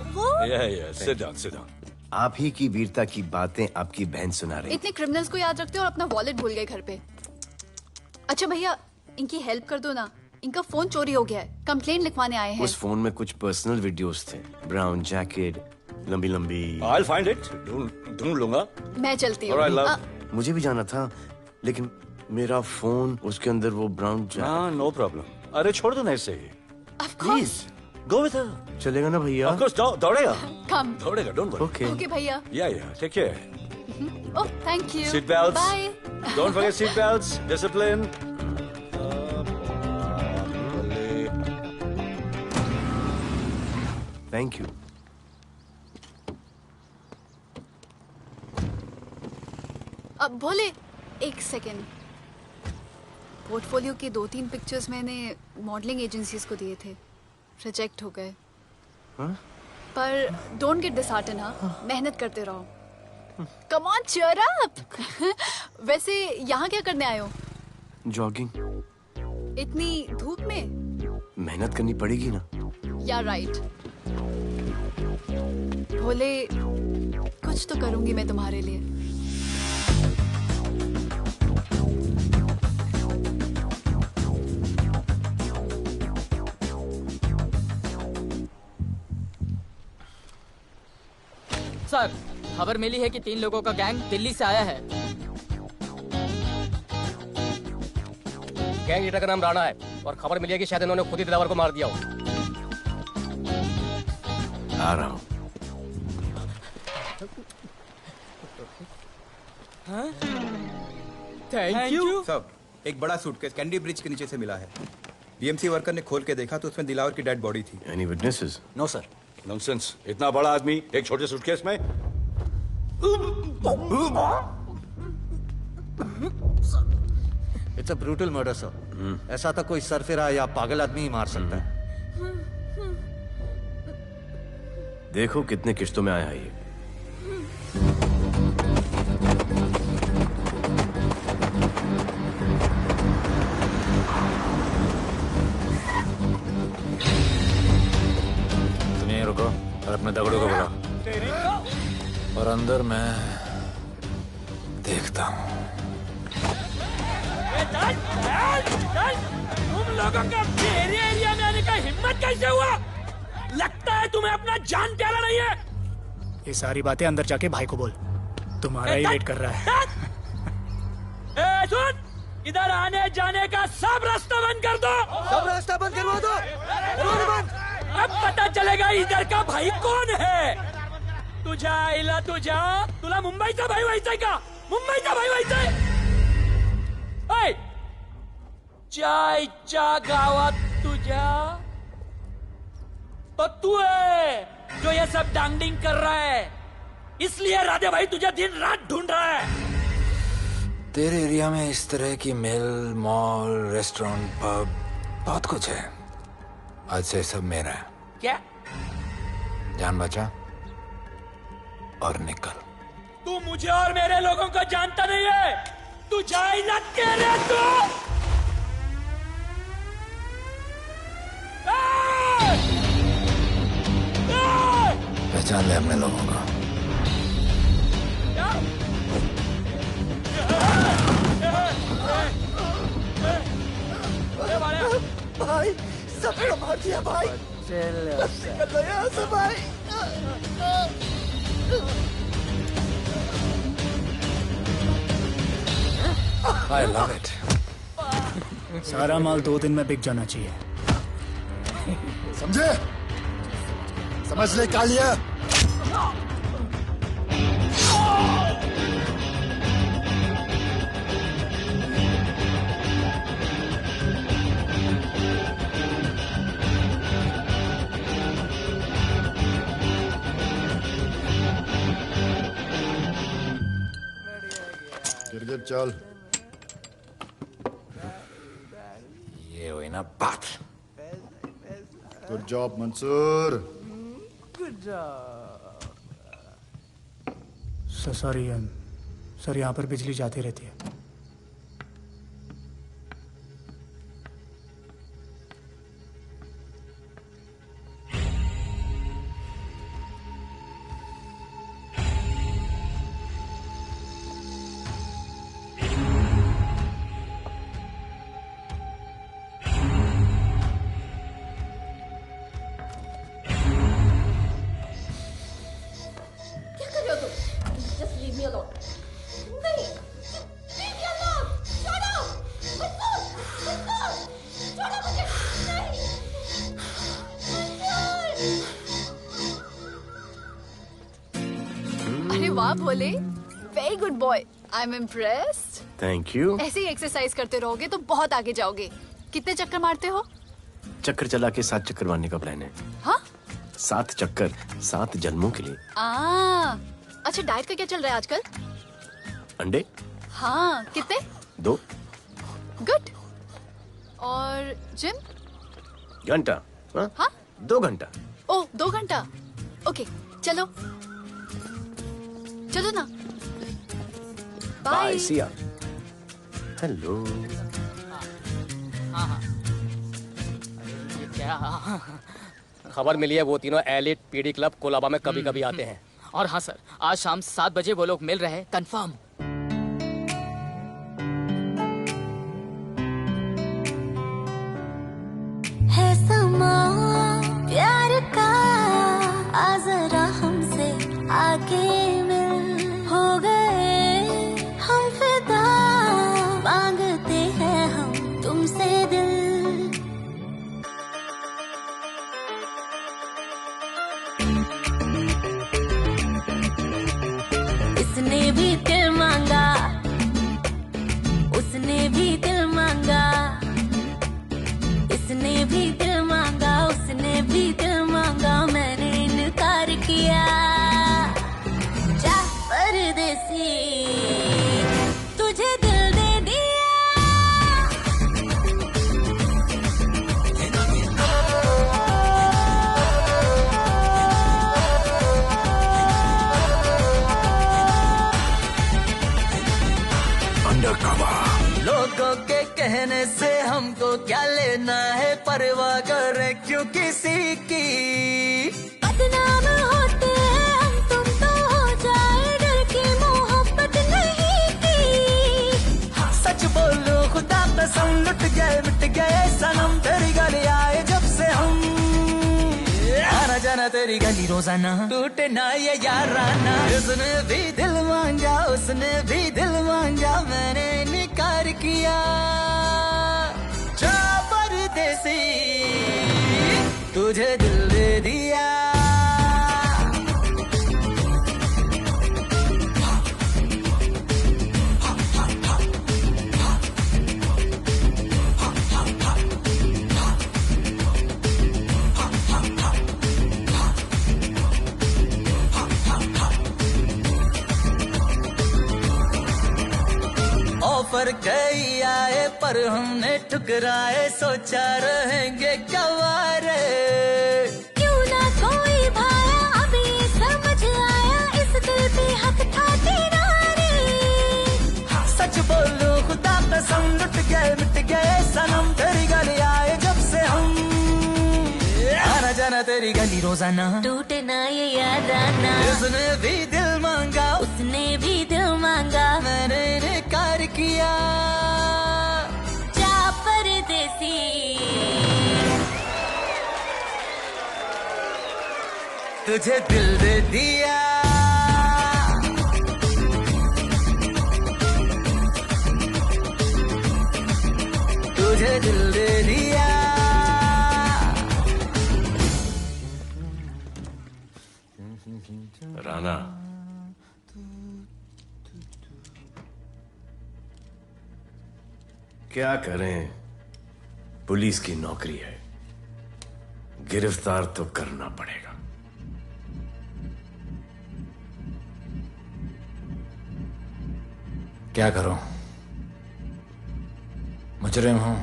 सिट डाउन। आप ही की वीरता की बातें आपकी बहन सुना रही। इतने क्रिमिनल्स को याद रखते हो और अपना वॉलेट भूल गए घर पे। अच्छा भैया इनकी हेल्प कर दो ना, इनका फोन चोरी हो गया है, कंप्लेंट लिखवाने आए हैं। उस फोन में कुछ पर्सनल वीडियोस थे, ब्राउन जैकेट, लंबी लंबी। I'll find it. ढूंढ लूंगा। मैं चलती All right, हूँ। love. मुझे भी जाना था, लेकिन मेरा फोन, उसके अंदर वो ब्राउन जैकेट। हाँ, नो प्रॉब्लम। अरे छोड़ दो ना इसे। Please go with her. चलेगा ना भैया? Of course, दौड़ेगा। कम। दौड़ेगा, डोंट वरी। ओके। ओके भैया। Yeah, take care. Oh thank you. Seat belts. Bye. Don't forget seat belts. Discipline. Thank you. अब भोले एक सेकेंड, पोर्टफोलियो के 2-3 पिक्चर्स मैंने मॉडलिंग एजेंसीज को दिए थे, रिजेक्ट हो गए। पर डोंट गेट डिसहार्टन, हाँ, मेहनत करते रहो। Come on cheer up. वैसे यहाँ क्या करने आए हो? जॉगिंग। इतनी धूप में? मेहनत करनी पड़ेगी ना। या राइट। भोले कुछ तो करूंगी मैं तुम्हारे लिए। सर खबर मिली है कि 3 लोगों का गैंग दिल्ली से आया है। गैंग लीडर का नाम राणा है और खबर मिली है कि शायद इन्होंने खुद ही दिलावर को मार दिया हो। आ रहा हूँ। Thank you. सब एक बड़ा सूटकेस कैंडी ब्रिज के नीचे से मिला है। बीएमसी वर्कर ने खोल के देखा तो उसमें दिलावर की डेड बॉडी थी। Any witnesses? No sir. Nonsense. इतना बड़ा आदमी एक छोटे सूटकेस में? It's a brutal murder sir. ऐसा तो कोई सरफिरा या पागल आदमी ही मार सकता है। देखो कितने किश्तों में आया है ये। तुम यहीं रुको और अपने दगड़ों को बुलाओ, और अंदर मैं देखता हूँ। तुम लोगों का मेरे एरिया में आने का हिम्मत कैसे हुआ? लगता है तुम्हें अपना जान प्यारा नहीं है। ये सारी बातें अंदर जाके भाई को बोल, तुम्हारा ही वेट कर रहा है। सुन, इधर आने जाने का सब रास्ता बंद कर दो। सब रास्ता बंद करवा दो। अब पता चलेगा इधर का भाई कौन है। तुझा इला तुझा तुला मुंबईचा भाई व्हायचाय का? मुंबईचा भाई व्हायचाय? चायच्या गावात तुझ्या तो तू है जो ये सब डांगडिंग कर रहा है, इसलिए राधे भाई तुझे दिन रात ढूंढ रहा है। तेरे एरिया में इस तरह की मिल, मॉल, रेस्टोरेंट, पब बहुत कुछ है। आज से सब मेरा है। क्या? जान बचा और निकल। तू मुझे और मेरे लोगों को जानता नहीं है। तू जाए ना तेरे तू। पहचान ले अपने लोगों को। भाई सबको मार दिया भाई। निकल यहाँ से भाई। I love it. सारा माल 2 दिन में बिक जाना चाहिए। समझे? समझ ले कालिया। गिर चल। ये हुई ना बात। Good job Mansoor. Sorry sir, यहाँ पर बिजली जाती रहती है। अरे वाह Bhole, very good boy, I am impressed. Thank you. ऐसे ही एक्सरसाइज करते रहोगे तो बहुत आगे जाओगे। कितने चक्कर मारते हो? चक्कर चला के 7 चक्कर मारने का प्लान है। हाँ? 7 चक्कर 7 जन्मों के लिए। अच्छा, डाइट का क्या चल रहा है आजकल? अंडे? हाँ, कितने? 2। गुड। और जिम? घंटा। हाँ? 2 घंटा। ओह, 2 घंटा। ओके, चलो चलो ना। बाय, सी या। हेलो। क्या खबर मिली है? वो तीनों एलिट पीडी क्लब कोलाबा में कभी कभी आते हैं। और हाँ सर, आज शाम 7 बजे वो लोग मिल रहे हैं, कंफर्म। है समा प्यार का, आ जरा हमसे आके मिल। हो गए हम फिदा, मांगते हैं हम तुमसे दिल। इसने भी दिल मांगा, उसने भी दिल मांगा, इसने भी दिल मांगा, उसने भी दिल मांगा, मैंने इनकार किया। जा परदेसी, तुझे दिल दे दिया। लोगों के कहने से हमको क्या लेना है, परवाह करे क्यों किसी की। बदनाम होते हैं हम, तुम तो हो जाए, डर की मोहब्बत नहीं की। हाँ, सच बोलो खुदा कसम, लुट गए मिट गए सनम, तेरी गली आए जब से हम। आना जाना तेरी तेरी गली रोजाना, टूटे ना ये याराना। उसने भी दिल मांगा, उसने भी दिल मांगा, मैंने इनकार किया। जा परदेसी, तुझे दिल दे दिया। ऑफर कई आए पर हमने ठुकराए, सोचा रहेंगे क्या वारे। क्यों ना कोई भाया, अब ये समझ आया, इस दिल पे हक था तेरा रे। सच बोलो खुदा कसम, लुट गए मिट गए सनम, तेरी गली आए जब से हम। आना जाना तेरी गली रोजाना, टूटे ना ये याराना। उसने भी दिल मांगा, उसने भी दिल मांगा, मैंने इनकार किया। जा परदेसी, तुझे दिल दे दिया। तुझे दिल दे दिया। राना, क्या करें, पुलिस की नौकरी है, गिरफ्तार तो करना पड़ेगा। क्या करूं? मुजरिम हूं,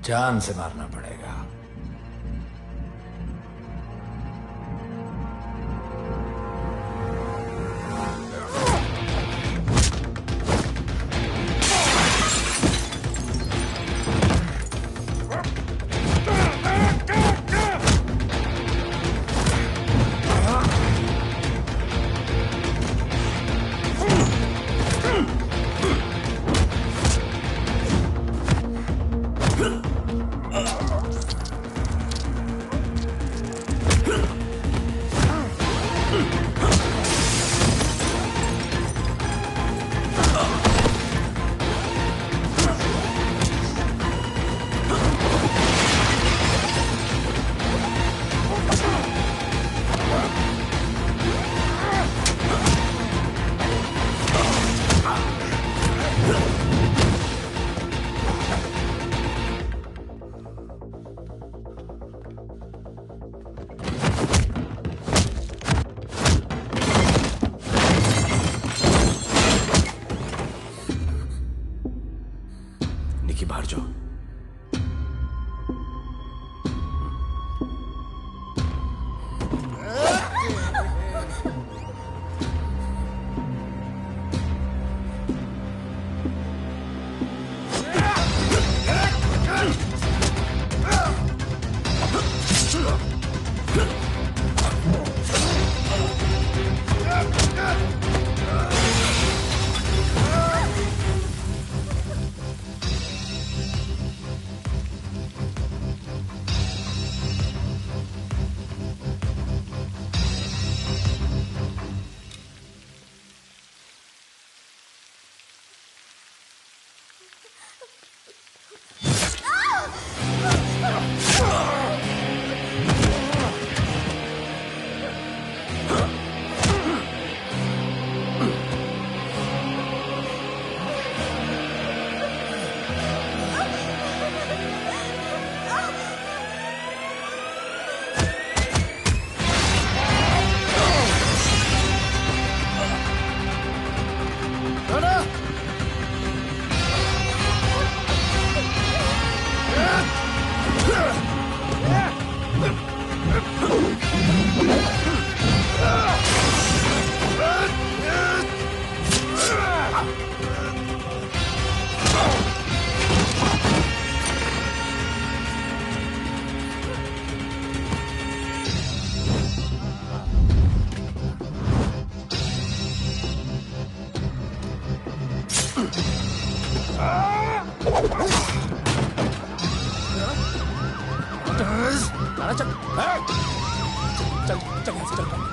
जान से मारना पड़ेगा। निकी बाहर जाओ। चल चल चल यहाँ से चल।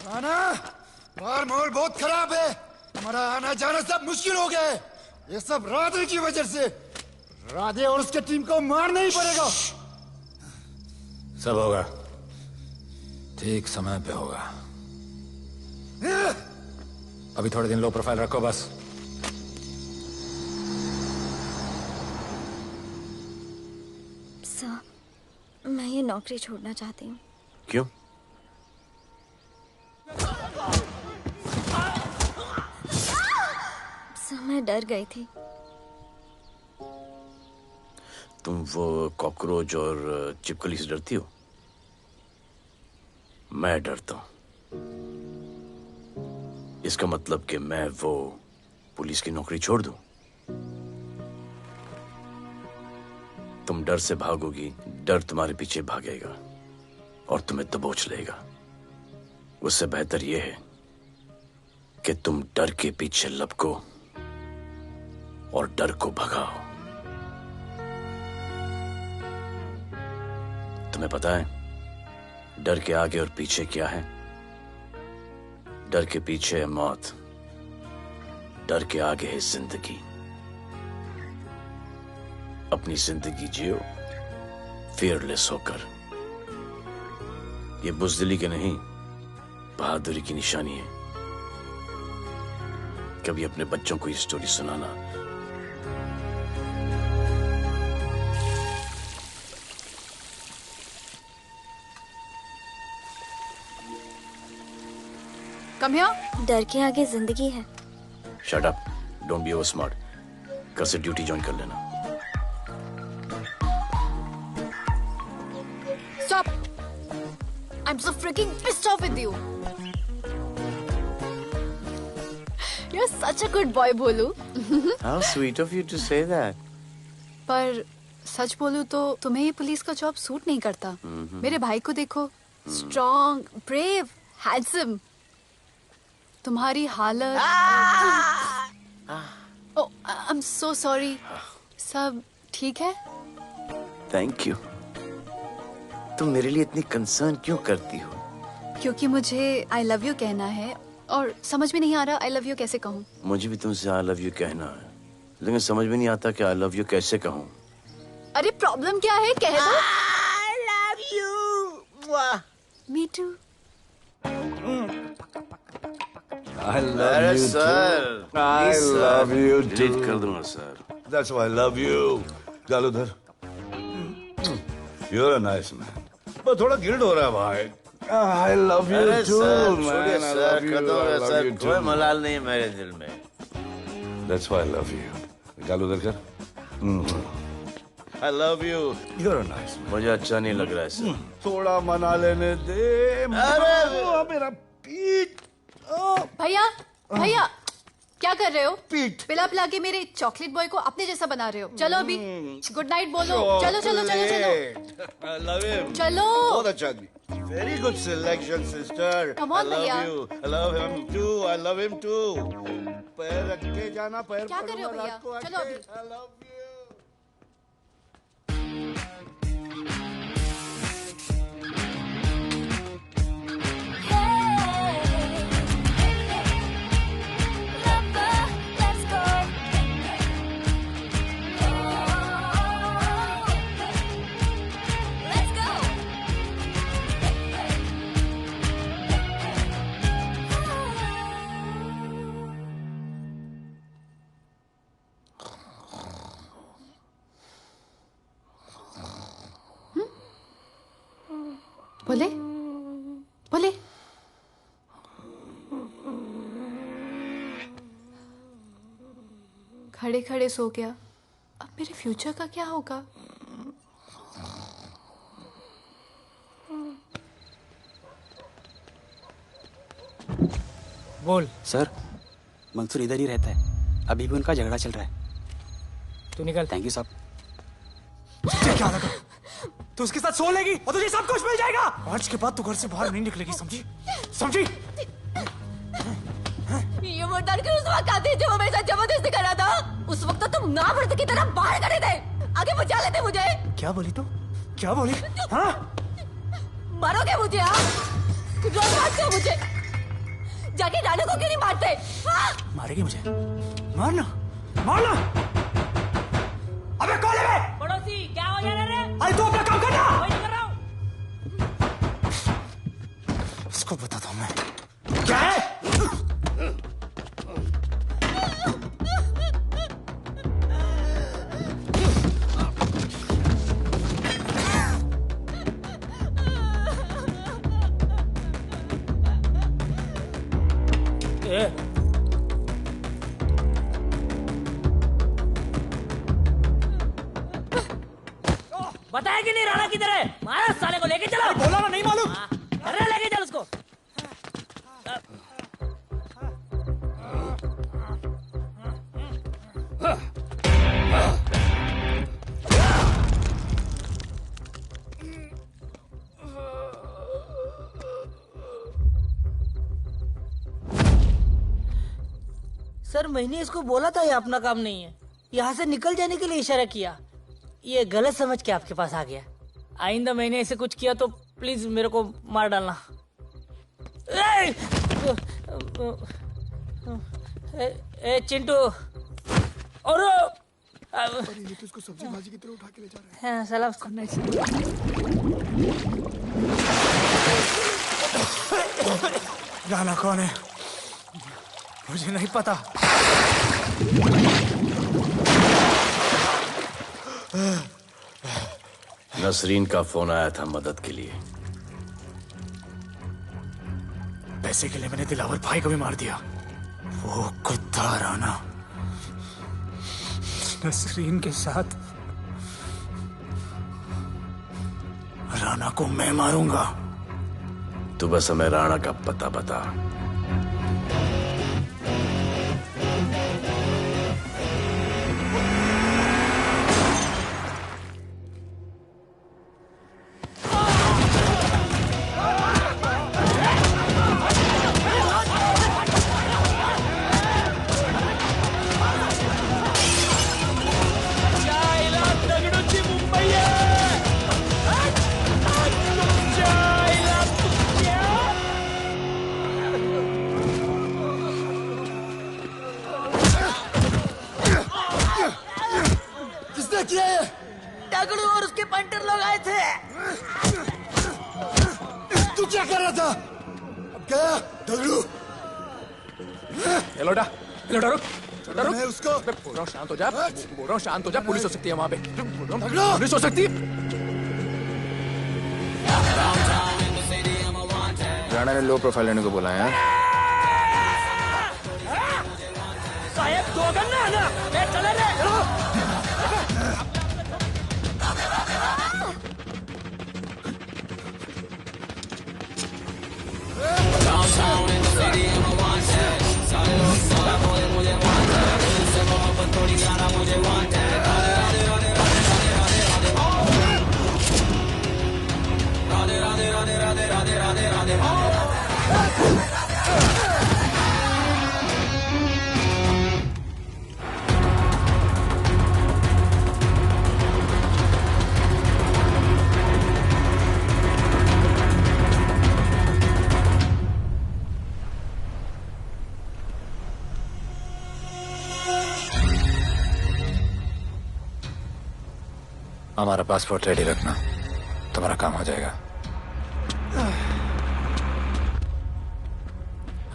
आना बाहर माहौल बहुत खराब है। हमारा आना जाना सब मुश्किल हो गया है। ये सब राधे की वजह से। राधे और उसके टीम को मारना ही पड़ेगा। सब होगा, ठीक समय पे होगा। अभी थोड़े दिन लो प्रोफाइल रखो बस। सर, मैं ये नौकरी छोड़ना चाहती हूँ। क्यों? सर, मैं डर गई थी। तुम वो कॉकरोच और चिपकली से डरती हो? मैं डरता हूं। इसका मतलब कि मैं वो पुलिस की नौकरी छोड़ दूं? तुम डर से भागोगी, डर तुम्हारे पीछे भागेगा और तुम्हें दबोच लेगा। उससे बेहतर यह है कि तुम डर के पीछे लपको और डर को भगाओ। तुम्हें पता है डर के आगे और पीछे क्या है? डर के पीछे है मौत, डर के आगे है जिंदगी। अपनी जिंदगी जियो फियरलेस होकर। ये बुज़दिली की नहीं, बहादुरी की निशानी है। कभी अपने बच्चों को ये स्टोरी सुनाना। Come here. डर के आगे जिंदगी है। Shut up, don't be over smart. कल से ड्यूटी ज्वाइन कर लेना। Stop! I'm so freaking pissed off with you. You're such a good boy, बोलू। How sweet of you to say that. पर सच बोलूं तो तुम्हें ये पुलिस का जॉब सूट नहीं करता। मेरे भाई को देखो, स्ट्रॉन्ग, ब्रेव, हैंडसम। तुम्हारी हालत। ओह, आई एम सो सॉरी। सब ठीक है? Thank you. तुम मेरे लिए इतनी कंसर्न क्यों करती हो? क्योंकि मुझे आई लव यू कहना है और समझ में नहीं आ रहा आई लव यू कैसे कहूँ। मुझे भी तुमसे आई लव यू कहना है, लेकिन समझ में नहीं आता कि आई लव यू कैसे कहूँ। अरे प्रॉब्लम क्या है, कह दो। I love you. Me too. I love अरे you sir, too. I love you too. Delete कर दूंगा sir. That's why I love you. Galudhar, you're a nice man. पर थोड़ा गिल्ड हो रहा है भाई। I love you अरे too, सर, man. छोड़िए I sir, love you. Kadam I है love सर, you कोई too. मलाल नहीं है मेरे दिल में। That's why I love you. गालूधर कर। I love you. You're a nice man. मुझे अच्छा नहीं लग रहा है सर। थोड़ा मना लेने दे। अरे मेरा पीठ। भैया, भैया, क्या कर रहे हो? पिला पिला के मेरे चॉकलेट बॉय को अपने जैसा बना रहे हो। चलो अभी गुड नाइट बोलो। चलो चलो चलो चलो। I love him. चलो। बहुत अच्छा आदमी। Very good selection, sister. Come on, I love भैया। you. I love him too. I love him too. पैर रख के जाना, पैर क्या कर रहे हो पकड़ना, भैया? रात को चलो आके। अभी। I love you. बोले बोले। खड़े खड़े सो गया, अब मेरे फ्यूचर का क्या होगा? बोल सर, मंसूर इधर ही रहता है, अभी भी उनका झगड़ा चल रहा है। तू निकल। थैंक यू साहब। क्या लगा तू उसके साथ सो लेगी और तुझे सब कुछ मिल जाएगा। आज के बाद तू घर से बाहर नहीं निकलेगी, समझी? समझी? ये वो डर के उस वक्त आते जो वो मेरे साथ जबरदस्ती कर रहा था, उस वक्त तो तुम ना मर्द की तरह बाहर खड़े थे, आगे बचा लेते मुझे। क्या बोली तू? क्या बोली? हाँ? मारोगे मुझे? रोज मारते हो मुझे, जाके रानू को क्यों नहीं मारते? हाँ? मारेगी मुझे? मारना, मारना। अबे कौन है बे? पड़ोसी, क्या हो जा रहा है? अरे तू अपना काम करना। वही तो कर रहा हूँ। इसको बताता हूँ मैं क्या है। बताया कि नहीं राणा किधर है? मारा साले को, लेके चलो। बोला ना, नहीं मालूम। अरे लेके चल उसको। सर मैंने इसको बोला था ये अपना काम नहीं है, यहाँ से निकल जाने के लिए इशारा किया, ये गलत समझ के आपके पास आ गया। आइंदा मैंने ऐसे कुछ किया तो प्लीज मेरे को मार डालना। ए चिंटू, और ये तो इसको सब्जी भाजी की तरह उठा के ले जा रहा है। हाँ, साला उसको राणा कौन है मुझे नहीं पता। नसरीन का फोन आया था मदद के लिए। पैसे के लिए मैंने दिलावर भाई को भी मार दिया। वो कुत्ता राणा नसरीन के साथ, राणा को मैं मारूंगा। तू बस हमें राणा का पता बता। किसने किया ये? डगड़ू और उसके पंटर लोग आए थे। तू क्या कर रहा था? अब गया दगड़ू। लोटा रुक, रुक। मैं उसको बोल रहा हूँ शांत हो जा, बोल रहा हूँ शांत हो जा। पुलिस हो सकती है वहाँ पे, दगड़ू। पुलिस हो सकती है। राणा ने लो प्रोफाइल लेने को बोला है। साहेब दो गन्ना है ना, ले चले रे। हमारा पासपोर्ट रेडी रखना, तुम्हारा काम हो जाएगा।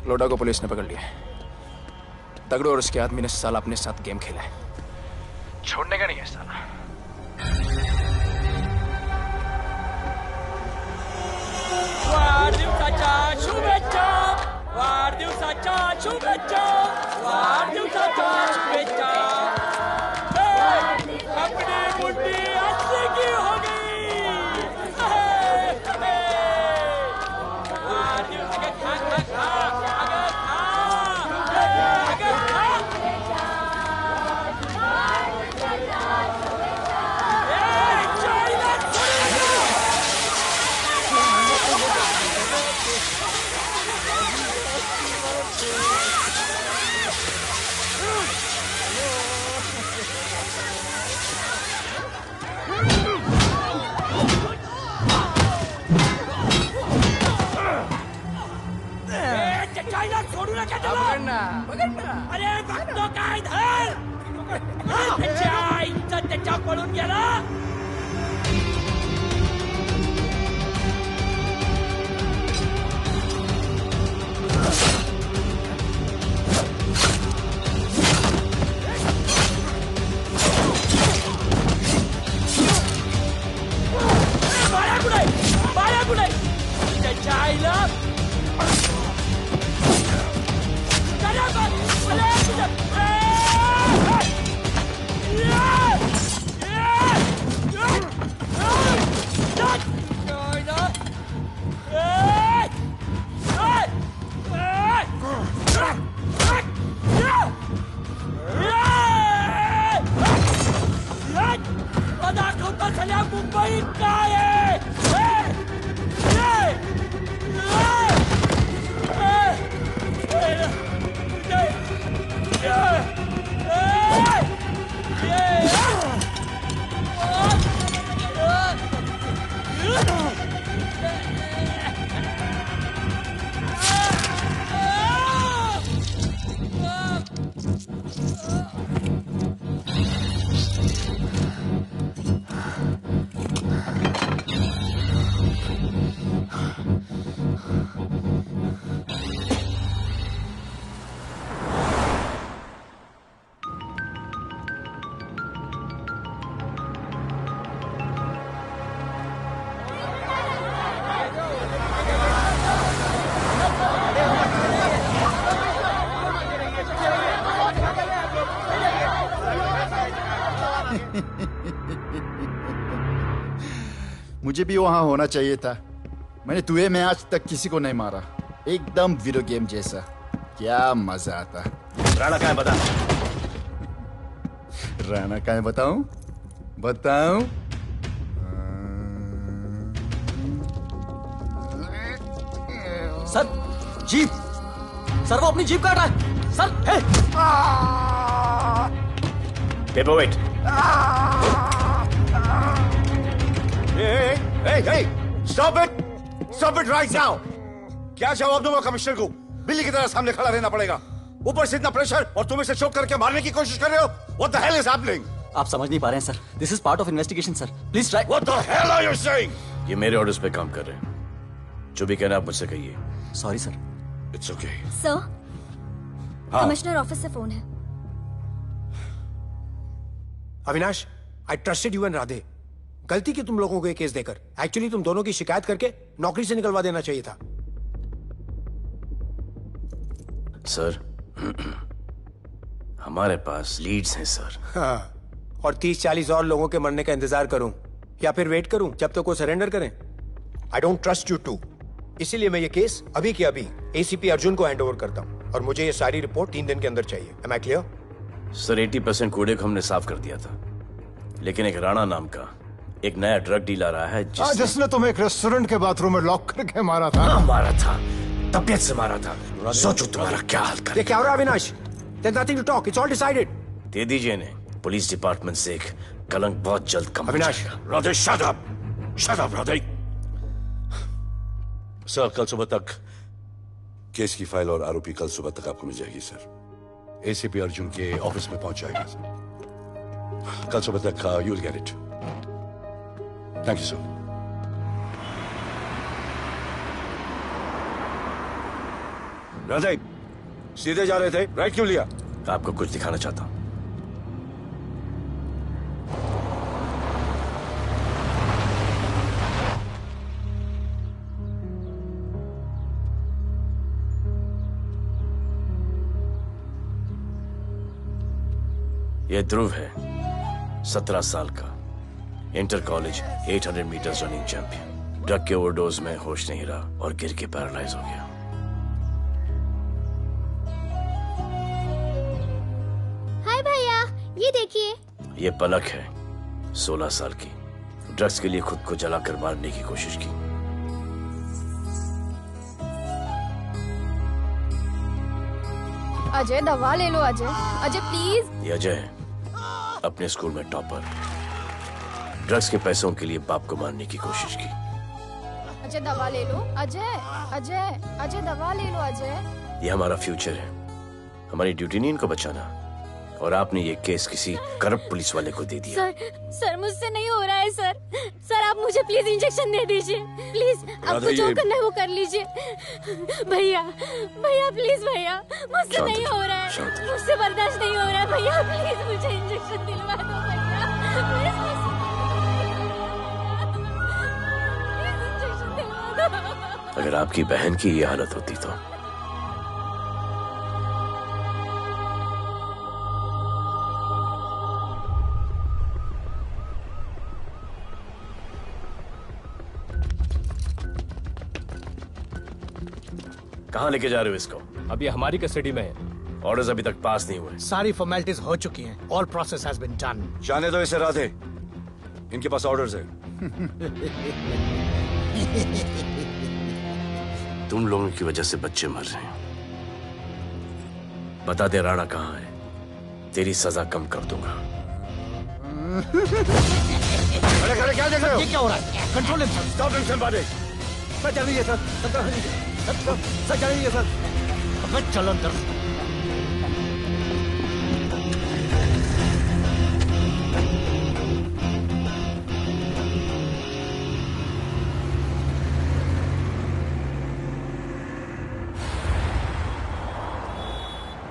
लोडा को पुलिस ने पकड़ लिया। तगड़ो और उसके आदमी ने साला अपने साथ गेम खेला है, छोड़ने का नहीं है साला। वाढदिवसाच्या शुभेच्छा, वाढदिवसाच्या शुभेच्छा, वाढदिवसाच्या शुभेच्छा। अरे बघतो काय धर त्याच्या आईचं त्याच्या पळून गेला बाळा कुठे त्याच्या आईला दाखवता झाल्या मुंबईत काय मुझे भी वहां होना चाहिए था। मैंने तुए में आज तक किसी को नहीं मारा। एकदम वीडियो गेम जैसा। क्या मजा आता। राणा कहाँ है बता। राणा कहाँ है बताऊं? बताऊं? सर जीप सर वो अपनी जीप काट रहा है sir. Hey paperweight. Hey, stop it right now! क्या जवाब दूंगा कमिश्नर को? बिल्ली की तरह सामने खड़ा रहना पड़ेगा। ऊपर से इतना प्रेशर और तुम इसे चोट करके मारने की कोशिश कर रहे हो? What the hell is happening? आप समझ नहीं पा रहे हैं sir. This is part of investigation sir. Please try। What the hell are you saying? ये मेरे ऑर्डर्स पे काम कर रहे हैं। जो भी कहना आप मुझसे कहिए। Sorry sir. It's okay। Sir हाँ। कमिश्नर ऑफिस से फोन है। Avinash, I trusted you and Radhe. गलती की तुम लोगों को ये केस देकर। एक्चुअली तुम दोनों की शिकायत करके नौकरी से निकलवा देना चाहिए था। सर हमारे पास लीड्स हैं सर। हाँ, और 30-40 और लोगों के मरने का इंतजार करूं या फिर वेट करूं जब तक वो सरेंडर करें? I don't trust you too. इसीलिए मैं ये केस अभी के अभी एसीपी अर्जुन को हैंड ओवर करता हूं और मुझे ये सारी रिपोर्ट 3 दिन के अंदर चाहिए। M I clear? सर 80% कूड़े को हमने साफ कर दिया था, लेकिन एक राणा नाम का एक नया ड्रग डीलर आया है जिसने तुम्हें एक रेस्टोरेंट के बाथरूम में लॉक करके मारा था। हाँ, मारा था, तबीयत से मारा था। सोचो तुम्हारा क्या हाल कर। ये क्या हो रहा है Avinash? There's nothing to talk. It's all decided. दे दीजिए इन्हें। पुलिस डिपार्टमेंट से एक कलंक बहुत जल्द कम हो अविनाश, जाएगा। Radhe shut up! Shut up, Radhe. Sir कल सुबह तक केस की फाइल और आरोपी कल सुबह तक आपको मिल जाएगी सर। एसीपी अर्जुन के ऑफिस में पहुंच जाएगा सर। कल सुबह तक you will get it. Thank you sir. Radhe सीधे जा रहे थे, राइट क्यों लिया? आपको कुछ दिखाना चाहता हूं। ये ध्रुव है, 17 साल का, inter college 800 meters running champion. Drug के ओवरडोज में होश नहीं रहा और गिर के पैरालाइज हो गया। हाय भैया, ये देखिए। ये पलक है, 16 साल की, ड्रग्स के लिए खुद को जलाकर मारने की कोशिश की। अजय दवा ले लो। अजय, अजय प्लीज। ये अजय है, अपने स्कूल में टॉपर। ड्रग्स के पैसों के लिए बाप को मारने की कोशिश की। अजय दवा ले लो। अजय, अजय, अजय दवा ले लो। अजय, ये हमारा फ्यूचर है, हमारी ड्यूटी नहीं इनको बचाना, और आपने ये केस किसी करप्ट पुलिस वाले को दे दिया। सर मुझसे नहीं हो रहा है सर। सर आप मुझे प्लीज इंजेक्शन दे दीजिए प्लीज। आपको जो करना है वो कर लीजिए। भैया भैया प्लीज भैया, मुझसे नहीं हो रहा है, मुझसे बर्दाश्त नहीं हो रहा है भैया, प्लीज मुझे इंजेक्शन दिलवा दो भैया, प्लीज इंजेक्शन दिलवा दो। अगर आपकी बहन की ये हालत होती तो कहाँ लेके जा रहे हो इसको? अभी हमारी कस्टडी में है। ऑर्डर्स अभी तक पास नहीं हुए। सारी फॉर्मेलिटीज हो चुकी हैं। All process has been done. जाने दो इसे राधे, इनके पास ऑर्डर्स है। तुम लोगों की वजह से बच्चे मर रहे हैं। बता दे राणा कहाँ है, तेरी सजा कम कर दूंगा। अरे अरे क्या देख रहे हो? ये क्या हो रहा है? Control himself. Stop him somebody. Sir चल रही है सर। सर चल रही है सर। अब चलो अंदर।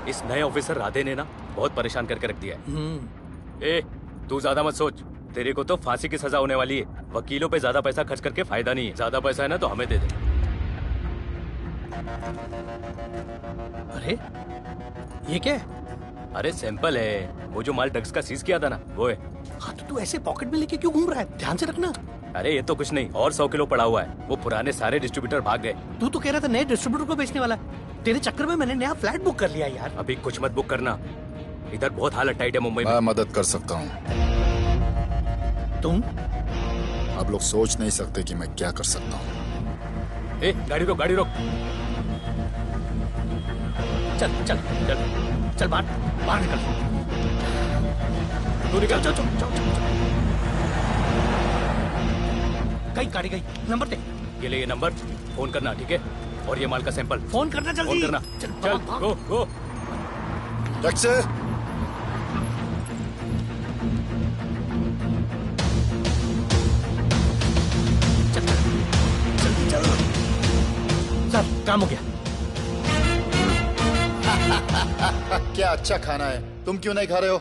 इस नए ऑफिसर राधे ने ना बहुत परेशान करके रख दिया है। ए, तू ज्यादा मत सोच, तेरे को तो फांसी की सजा होने वाली है। वकीलों पे ज्यादा पैसा खर्च करके फायदा नहीं है। ज्यादा पैसा है ना तो हमें दे दे। अरे ये क्या है? अरे सैंपल है, वो जो माल ड्रग्स का सीज किया था ना वो है। हाँ तो तू ऐसे पॉकेट में लेके क्यों घूम रहा है? ध्यान से रखना। अरे ये तो कुछ नहीं, और 100 किलो पड़ा हुआ है। वो पुराने सारे डिस्ट्रीब्यूटर भाग गए। तू तो कह रहा था नए डिस्ट्रीब्यूटर को बेचने वाला है। तेरे चक्कर में मैंने नया फ्लैट बुक कर लिया यार। अभी कुछ मत बुक करना, इधर बहुत हालत टाइट है मुंबई में। मैं मदद कर सकता हूँ। तुम? आप लोग सोच नहीं सकते कि मैं क्या कर सकता हूँ। ए, गाड़ी रोक, गाड़ी रोक। चल चल चल चल बाहर निकल। तू निकल। चल चल चल। गाड़ी गई। नंबर दे। ये ले ये नंबर, फोन करना ठीक है? और ये माल का सैंपल फोन करना जल्दी। फोन करना। चल गो गो। टैक्सी। सर काम हो गया। क्या अच्छा खाना है, तुम क्यों नहीं खा रहे हो?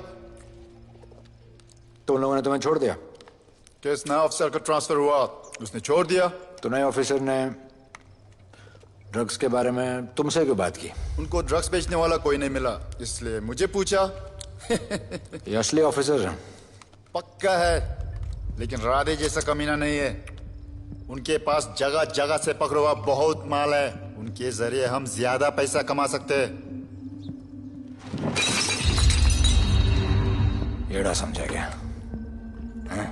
तुम लोगों ने तुम्हें छोड़ दिया? किस नए ऑफिसर का ट्रांसफर हुआ उसने छोड़ दिया? तो नए ऑफिसर ने ड्रग्स के बारे में तुमसे क्यों बात की? उनको ड्रग्स बेचने वाला कोई नहीं मिला, इसलिए मुझे पूछा। ये असली ऑफिसर है? पक्का है, लेकिन राधे जैसा कमीना नहीं है। उनके पास जगह जगह से पकड़ा हुआ बहुत माल है, उनके जरिए हम ज्यादा पैसा कमा सकते हैं। येड़ा समझा गया? हाँ?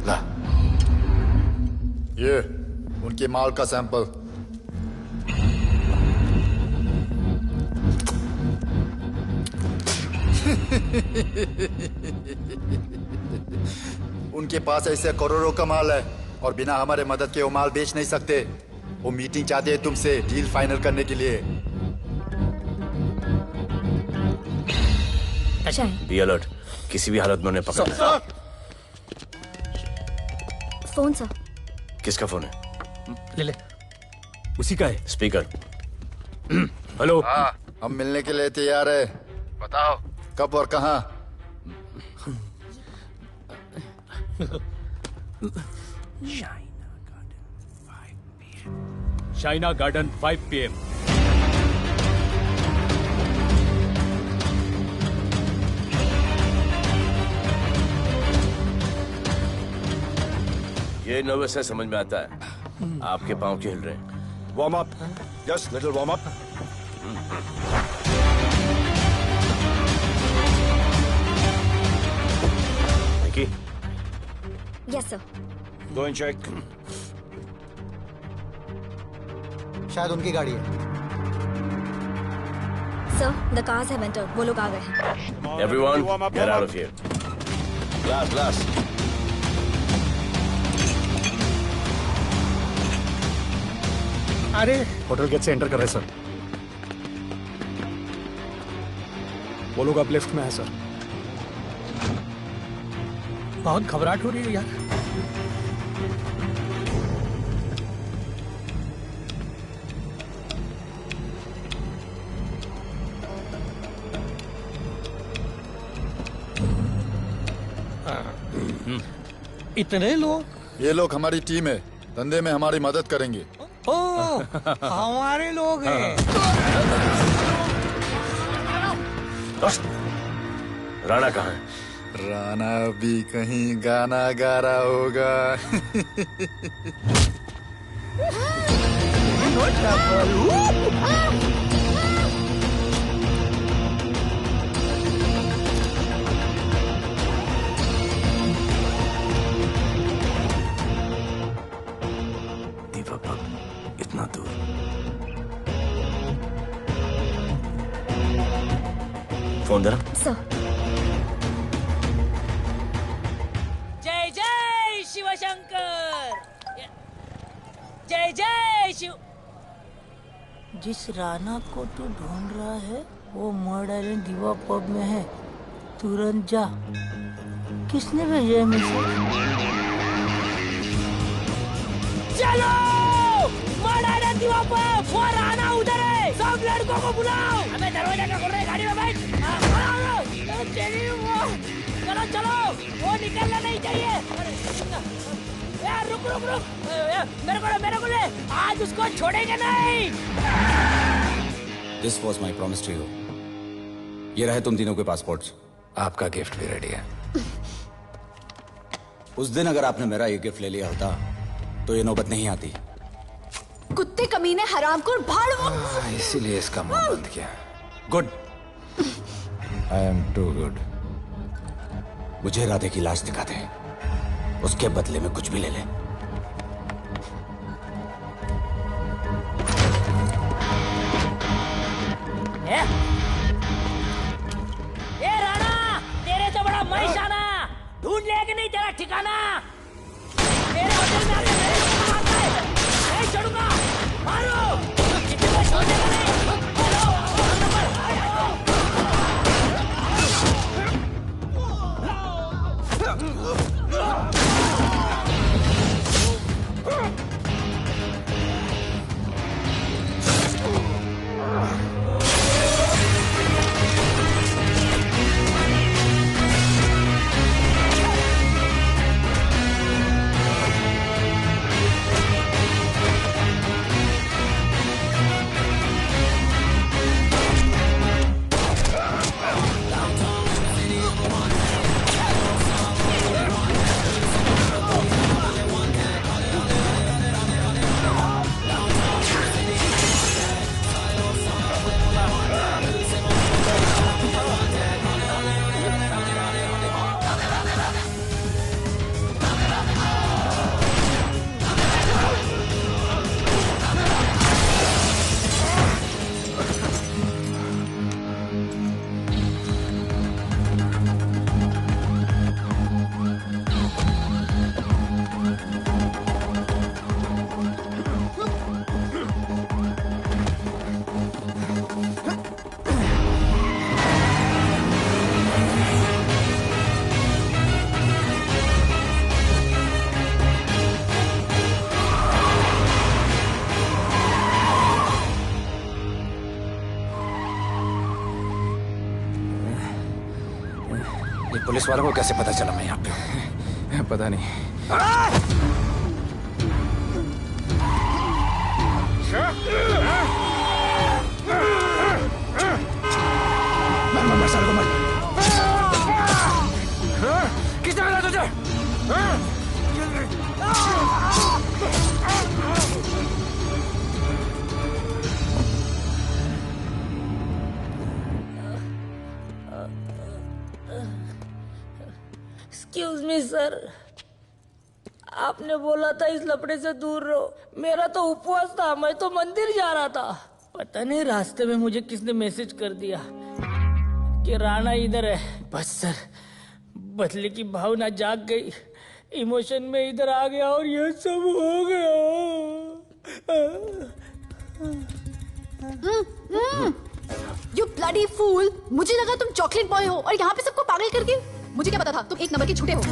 ला, ये उनके माल का सैंपल। उनके पास ऐसे करोड़ों का माल है और बिना हमारे मदद के वो माल बेच नहीं सकते। वो मीटिंग चाहते हैं तुमसे डील फाइनल करने के लिए। बी अलर्ट, किसी भी हालत में उन्हें पकड़ना है। Phone sir. किसका फोन है? ले ले। उसी का है। स्पीकर। हेलो। हाँ, हम मिलने के लिए तैयार है। बताओ कब और कहाँ? Shaina garden 5 PM। ये नर्वस है, समझ में आता है। आपके पाँव क्यों हिल रहे हैं? Warm up, just little warm up. Yes sir. Go and check. शायद उनकी गाड़ी है। Sir the cars have entered, वो लोग आ गए हैं। Everyone, get out of here. Glass, glass. अरे होटल गेट से एंटर कर रहे सर। वो लोग अब लिफ्ट में है सर। बहुत घबराहट हो रही है यार। इतने लोग? ये लोग हमारी टीम है, धंधे में हमारी मदद करेंगे। ओ, हमारे लोग हैं। राणा कहाँ है? राणा भी कहीं गाना गा रहा होगा। इतना दूर। फोन जरा। जय जय शिवशंकर, जय जय शिव। जिस राणा को तू ढूंढ रहा है वो मर्डर आइलैंड दीवा पब में है, तुरंत जा। किसने भेजा है मैसेज? चलो मर्डर दीवा पब, वो राणा उधर है, सब लड़कों को बुलाओ। हमें दरवाजा क्या खोल रहे, गाड़ी में बैठ। चलो चलो, वो निकलना नहीं चाहिए। यार रुक रुक रुक, मेरे को ले, आज उसको छोड़ेंगे नहीं। This was my promise to you. ये रहे तुम तीनों के पासपोर्ट्स। आपका गिफ्ट भी रेडी है। उस दिन अगर आपने मेरा ये गिफ्ट ले लिया होता तो ये नौबत नहीं आती। कुत्ते कमीने हरामखोर भाड़। इसीलिए इसका मुंह बंद किया। Good. I am too good. मुझे राधे की लाश दिखा दे, उसके बदले में कुछ भी ले ले। ए राणा, तेरे तो बड़ा मैशाना, ढूंढ लिया कि नहीं तेरा ठिकाना? मेरे होटल में आके मेरे को मारता है, नहीं छोड़ूंगा, मारो, किसी को छोड़ने का नहीं। पुलिस वालों को कैसे पता चला मैं यहाँ पे? पता नहीं। किसने मिला तुझे? एक्सक्यूज मी सर, आपने बोला था इस लफड़े से दूर रहो। मेरा तो उपवास था, मैं तो मंदिर जा रहा था। पता नहीं रास्ते में मुझे किसने मैसेज कर दिया कि राणा इधर है। बस सर, बदले की भावना जाग गई, इमोशन में इधर आ गया और ये सब हो गया। You bloody fool! मुझे लगा तुम चॉकलेट बॉय हो और यहाँ पे सबको पागल करके। मुझे क्या पता था तुम एक नंबर के झूठे हो।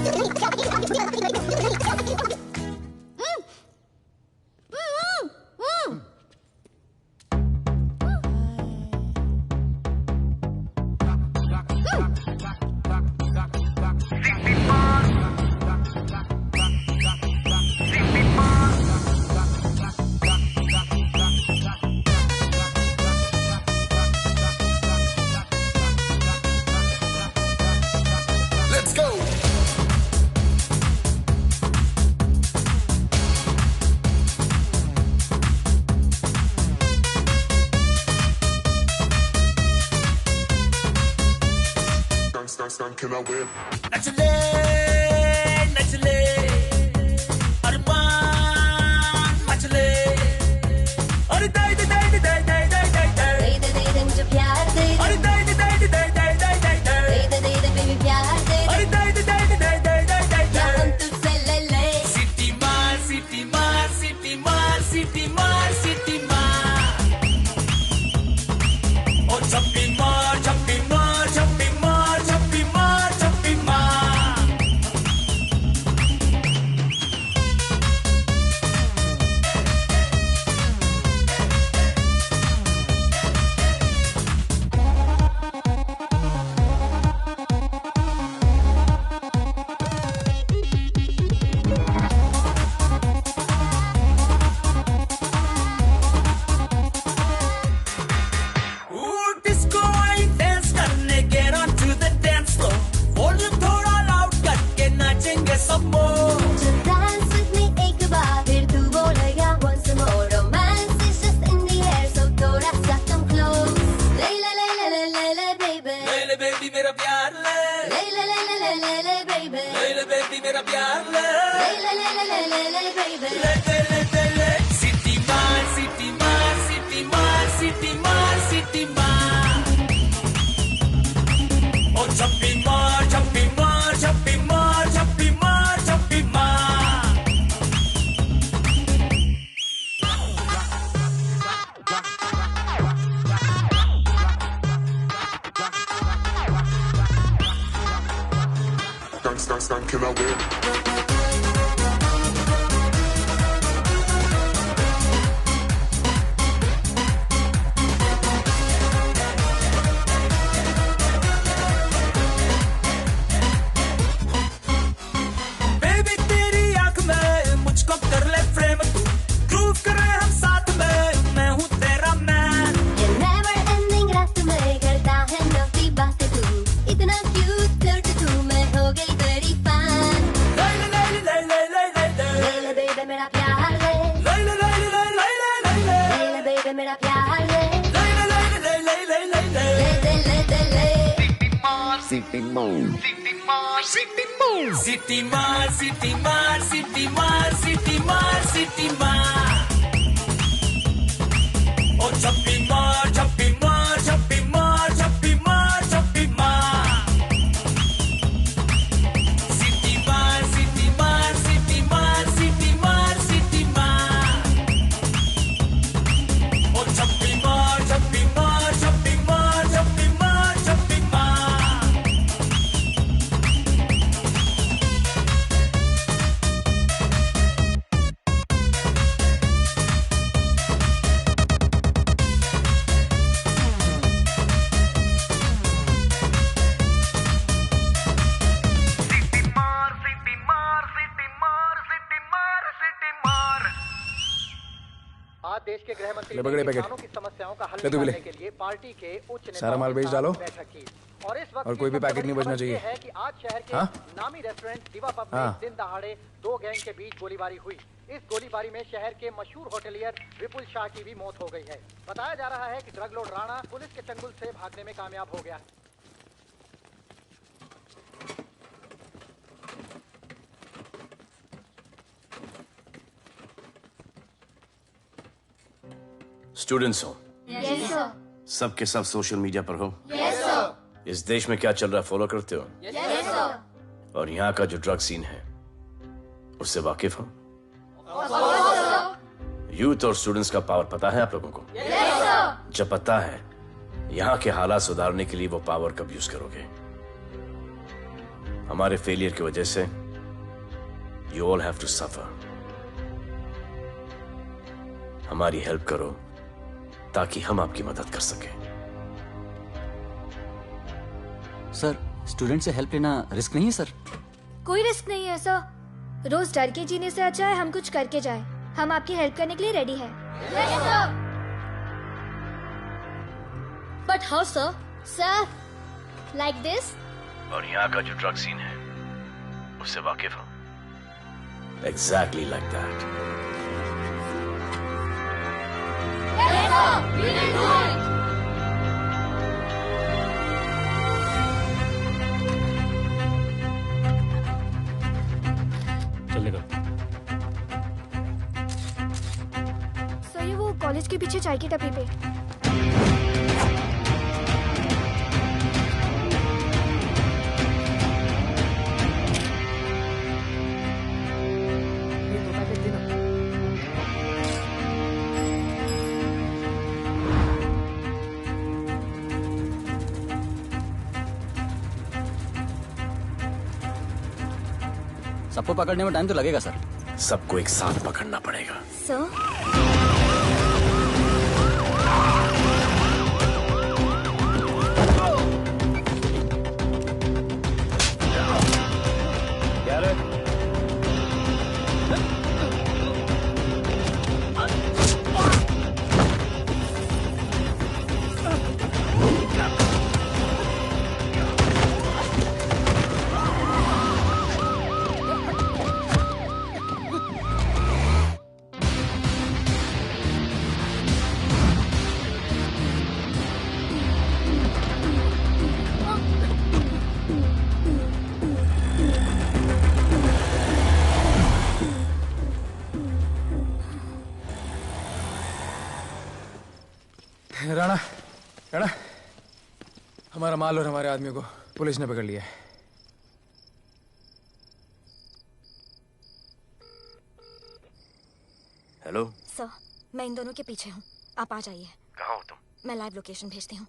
Can I win? नचले नचले अरमान मचले अरे दाई दाई दाई दाई दाई दाई दाई दाई दे दे मुझे प्यार दे अरे दाई दाई दाई दाई दाई दाई दाई दाई दे बेबी प्यार दे अरे दाई दाई दाई दाई दाई दाई दाई क्या हम तुझसे ले ले सिटी मार सिटी मार सिटी मार सिटी मार सिटी मार ओ छप्पी मार छप्पी मार छप्पी मार छप्पी मार छप्पी मार डिस्को आई डांस करने get on to the dance floor volume थोड़ा लाउड करके नाचेंगे सब मोर Dance with me एक बार फिर तू बोलेगा once more romance is just in the air so थोड़ा सा come close ले ले ले ले ले ले ले baby ले ले बेबी मेरा प्यार ले ले ले ले ले ले ले ले baby ले ले बेबी मेरा प्यार ले ले ले ले ले ले ले ले baby ले ले ले ले ले सिटी मार सिटी मार सिटी मार सिटी मार सिटी मार ओ छप्पी मार छप्पी मार छप्पी मार छप्पी मार छप्पी मार Can I win? बेबी तेरी आंख में मुझको कर ले फ्रेम तू ग्रूव करे हम साथ में मैं हूँ तेरा मैन ये never ending रात में करता है नौकी बातें तू इतना cute flirty तू मैं हो गई तेरी fan ले ले ले ले ले ले ले ले ले ले baby मेरा प्यार ले ले ले ले ले ले ले ले ले ले ले baby मेरा प्यार ले ले ले ले ले ले ले ले ले ले ले ले ले ले City Mall. सिटी मार सिटी मार सिटी मार सिटी मार सिटी मार ओ छप्पी मार छप्पी मार छप्पी मार छप्पी मार छप्पी मार सिटी मार सिटी मार सिटी मार सिटी मार सिटी मार ओ छप्पी मार छप्पी मार छप्पी मार छप्पी मार छप्पी मार आज देश के गृह मंत्री ले पकड़े ने पैकेट। किसानों की समस्याओं का हल ले तू भी ले। निकालने के लिए पार्टी के उच्च नेताओं सारा माल के बेच साथ डालो। बैठक की। और इस वक्त और कोई भी पैकेट नहीं बचना खबर ये चाहिए। है कि आज शहर के हाँ? नामी रेस्टोरेंट दिवा पब में हाँ। दिन दहाड़े दो गैंग के बीच गोलीबारी हुई। इस गोलीबारी में शहर के मशहूर होटलियर विपुल शाह की भी मौत हो गई है। बताया जा रहा है कि ड्रग लॉर्ड राणा पुलिस के चंगुल से भागने में कामयाब हो गया। स्टूडेंट्स हो Yes, sir. सब के सब सोशल मीडिया पर हो Yes, sir. इस देश में क्या चल रहा है फॉलो करते हो Yes, sir. और यहाँ का जो ड्रग सीन है उससे वाकिफ हो यूथ और स्टूडेंट्स का पावर पता है आप लोगों को? जब पता है, यहाँ के हालात सुधारने के लिए वो पावर कब यूज करोगे? हमारे फेलियर की वजह से you all have to suffer. हमारी हेल्प करो ताकि हम आपकी मदद कर सकें। सर, स्टूडेंट से हेल्प लेना रिस्क नहीं है सर? कोई रिस्क नहीं है सर। रोज डर के जीने से अच्छा है हम कुछ करके जाए। हम आपकी हेल्प करने के लिए रेडी हैं। But how sir? Sir, like this? और यहाँ का जो ड्रग सीन है उससे वाकिफ हो? Exactly like that. चलेगा। सर ये वो कॉलेज के पीछे चाय की टपरी पे। सबको पकड़ने में टाइम तो लगेगा सर। सबको एक साथ पकड़ना पड़ेगा। सर राणा, राणा, हमारा माल और हमारे आदमियों को पुलिस ने पकड़ लिया है। हेलो सर, मैं इन दोनों के पीछे हूँ। आप आ जाइए। कहाँ हो तुम? मैं लाइव लोकेशन भेजती हूँ।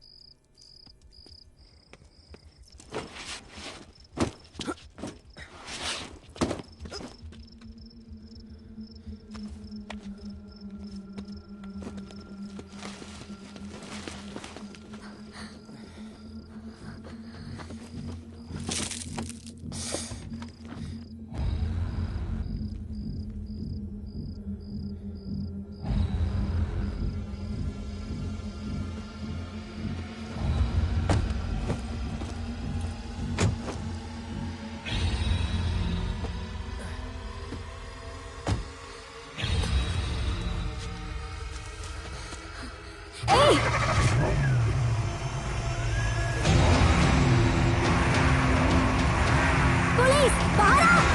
पुलिस बाहर आओ।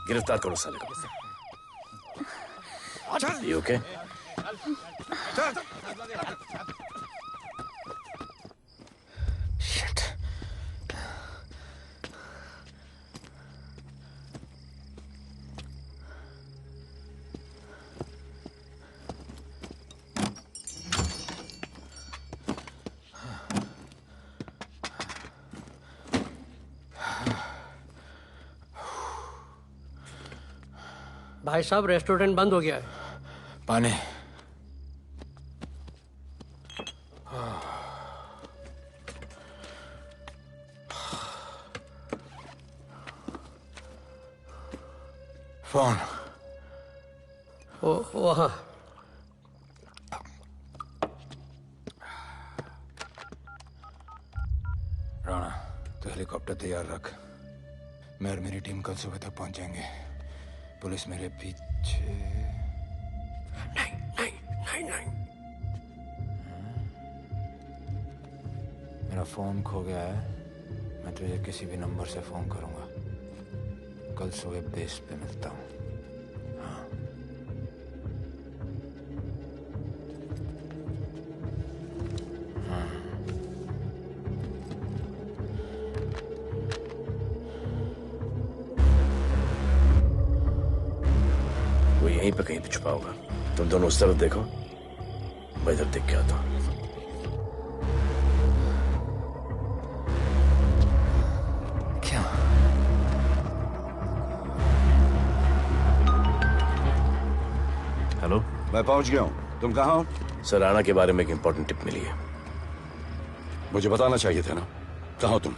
गिरफ्तार करो साले को। You okay? Shit. भाई साहब, रेस्टोरेंट बंद हो गया है। पानी। फोन। वहाँ। हेलीकॉप्टर तैयार रख। मैं और मेरी टीम कल सुबह तक पहुंच जाएंगे। पुलिस मेरे पीछे नहीं। मेरा फोन खो गया है। मैं तुझे किसी भी नंबर से फोन करूंगा। कल सुबह बेस पे मिलता हूँ। वो यहीं पे कहीं पे छुपा होगा। तुम दोनों उस तरफ देखो, मैं इधर देख के आता हूँ। क्या? हेलो, मैं पहुंच गया हूँ। तुम कहाँ हो? सर, राणा के बारे में एक इंपॉर्टेंट टिप मिली है। मुझे बताना चाहिए था ना। कहाँ हो तुम?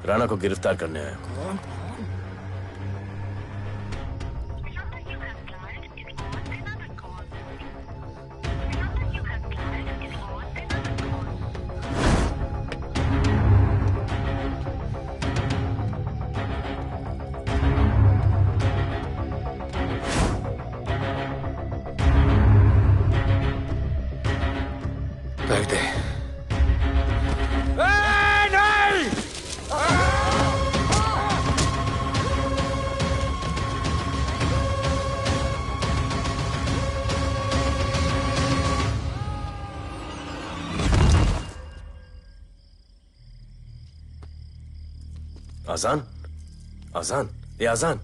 राणा को गिरफ्तार करने आया हूँ। बैठ दे। आजान, आजान, ये आजान।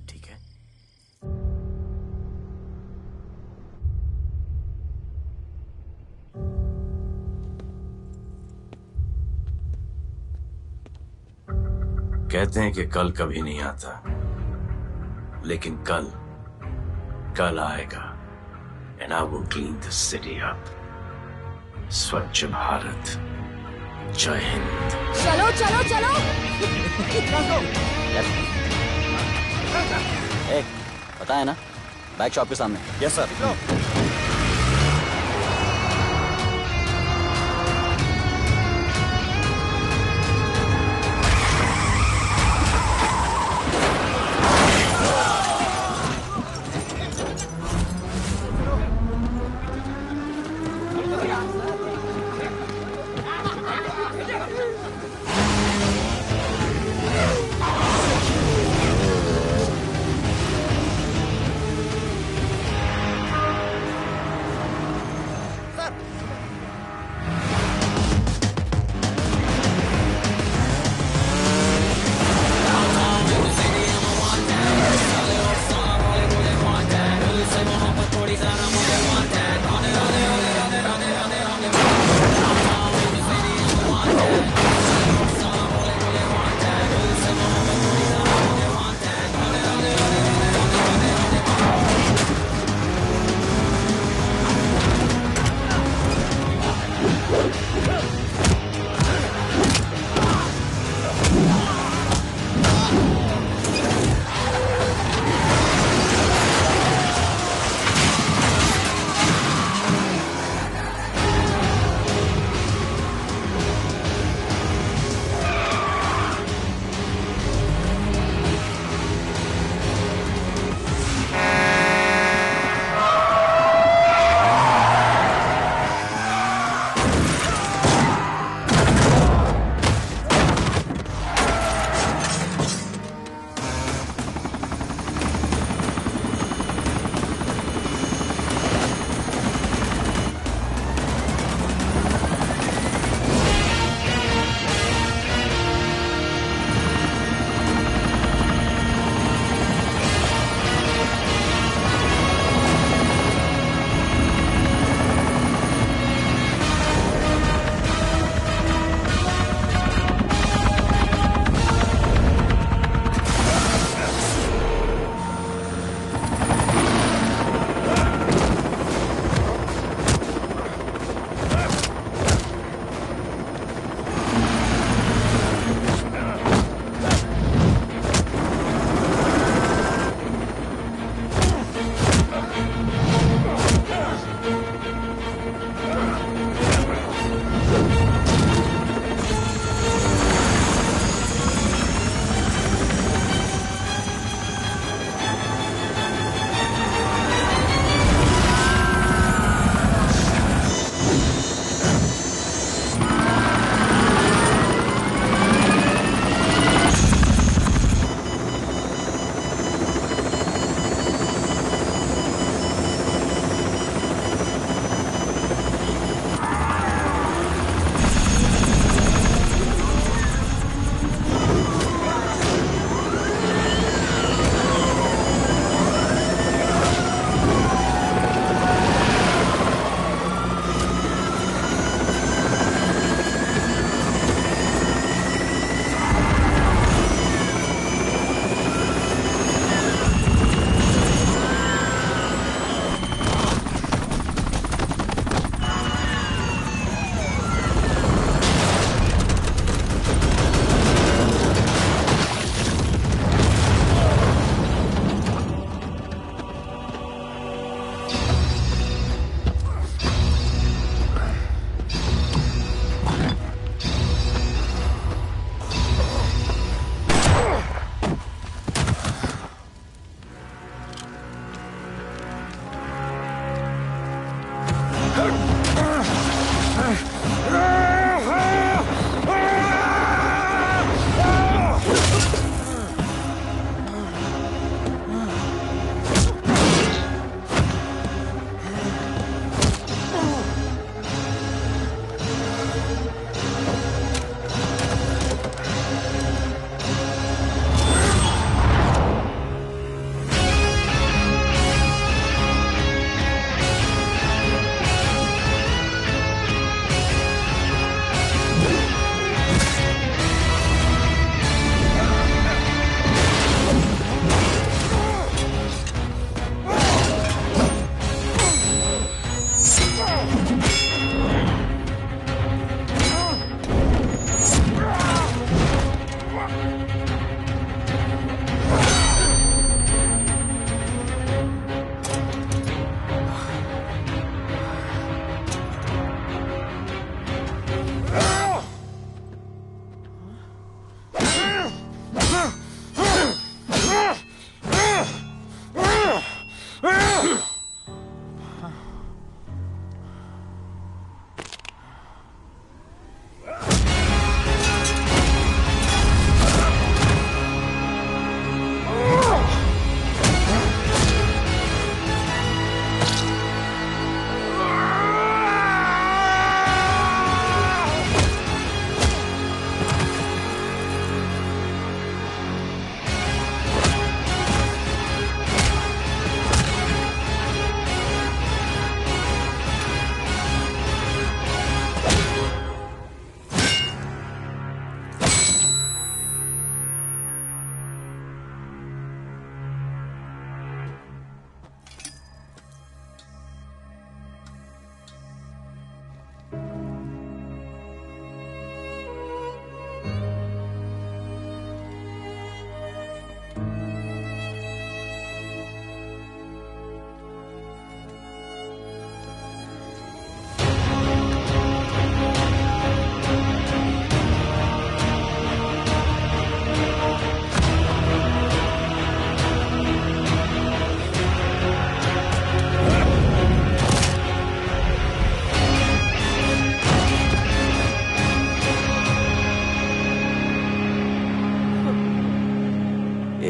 ठीक है। कहते हैं कि कल कभी नहीं आता, लेकिन कल आएगा। And I will clean the city up. स्वच्छ भारत। जय हिंद। चलो चलो चलो। पता है ना, बैक शॉप के सामने। Yes sir.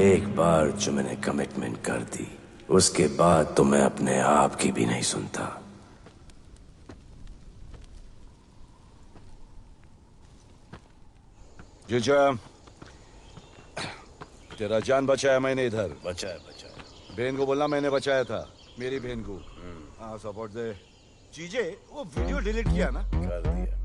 एक बार जो मैंने कमिटमेंट कर दी, उसके बाद तो मैं अपने आप की भी नहीं सुनता। जीजा, तेरा जान बचाया मैंने इधर। बचाया। बहन को बोलना मैंने बचाया था, मेरी बहन को। हाँ, सपोर्ट दे। चीजें वो वीडियो डिलीट किया ना? कर दिया।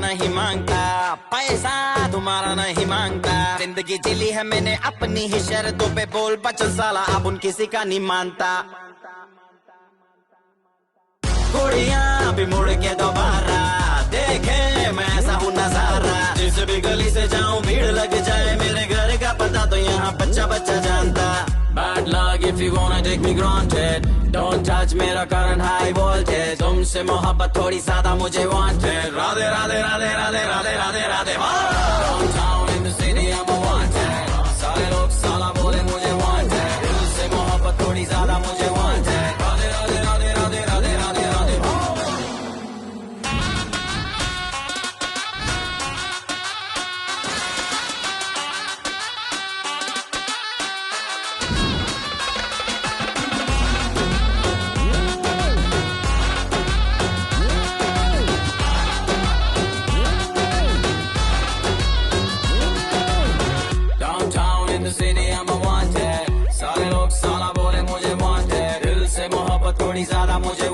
नहीं मांगता, पैसा तुम्हारा नहीं मांगता, जिंदगी जिली है मैंने अपनी ही शर्तों पे, बोल बचल साला अब उन किसी का नहीं मानता। कुड़ियां भी मुड़ के दोबारा देखे मैं ऐसा हूँ नजारा, जिस भी गली से जाऊं भीड़ लग जाए, मेरे घर का पता तो यहाँ बच्चा बच्चा जानता। Bad luck if you wanna take me granted, don't touch मेरा current high voltage, तुमसे मोहब्बत थोड़ी ज्यादा मुझे wanted, Radhe Radhe Radhe Radhe Radhe Radhe Radhe. Downtown in the city I'm a wanted, सारे लोग साला बोले मुझे wanted, दिल से मोहब्बत थोड़ी ज्यादा मुझे wanted, राधे राधे राधे राधे राधे राधे राधे। ज्यादा मुझे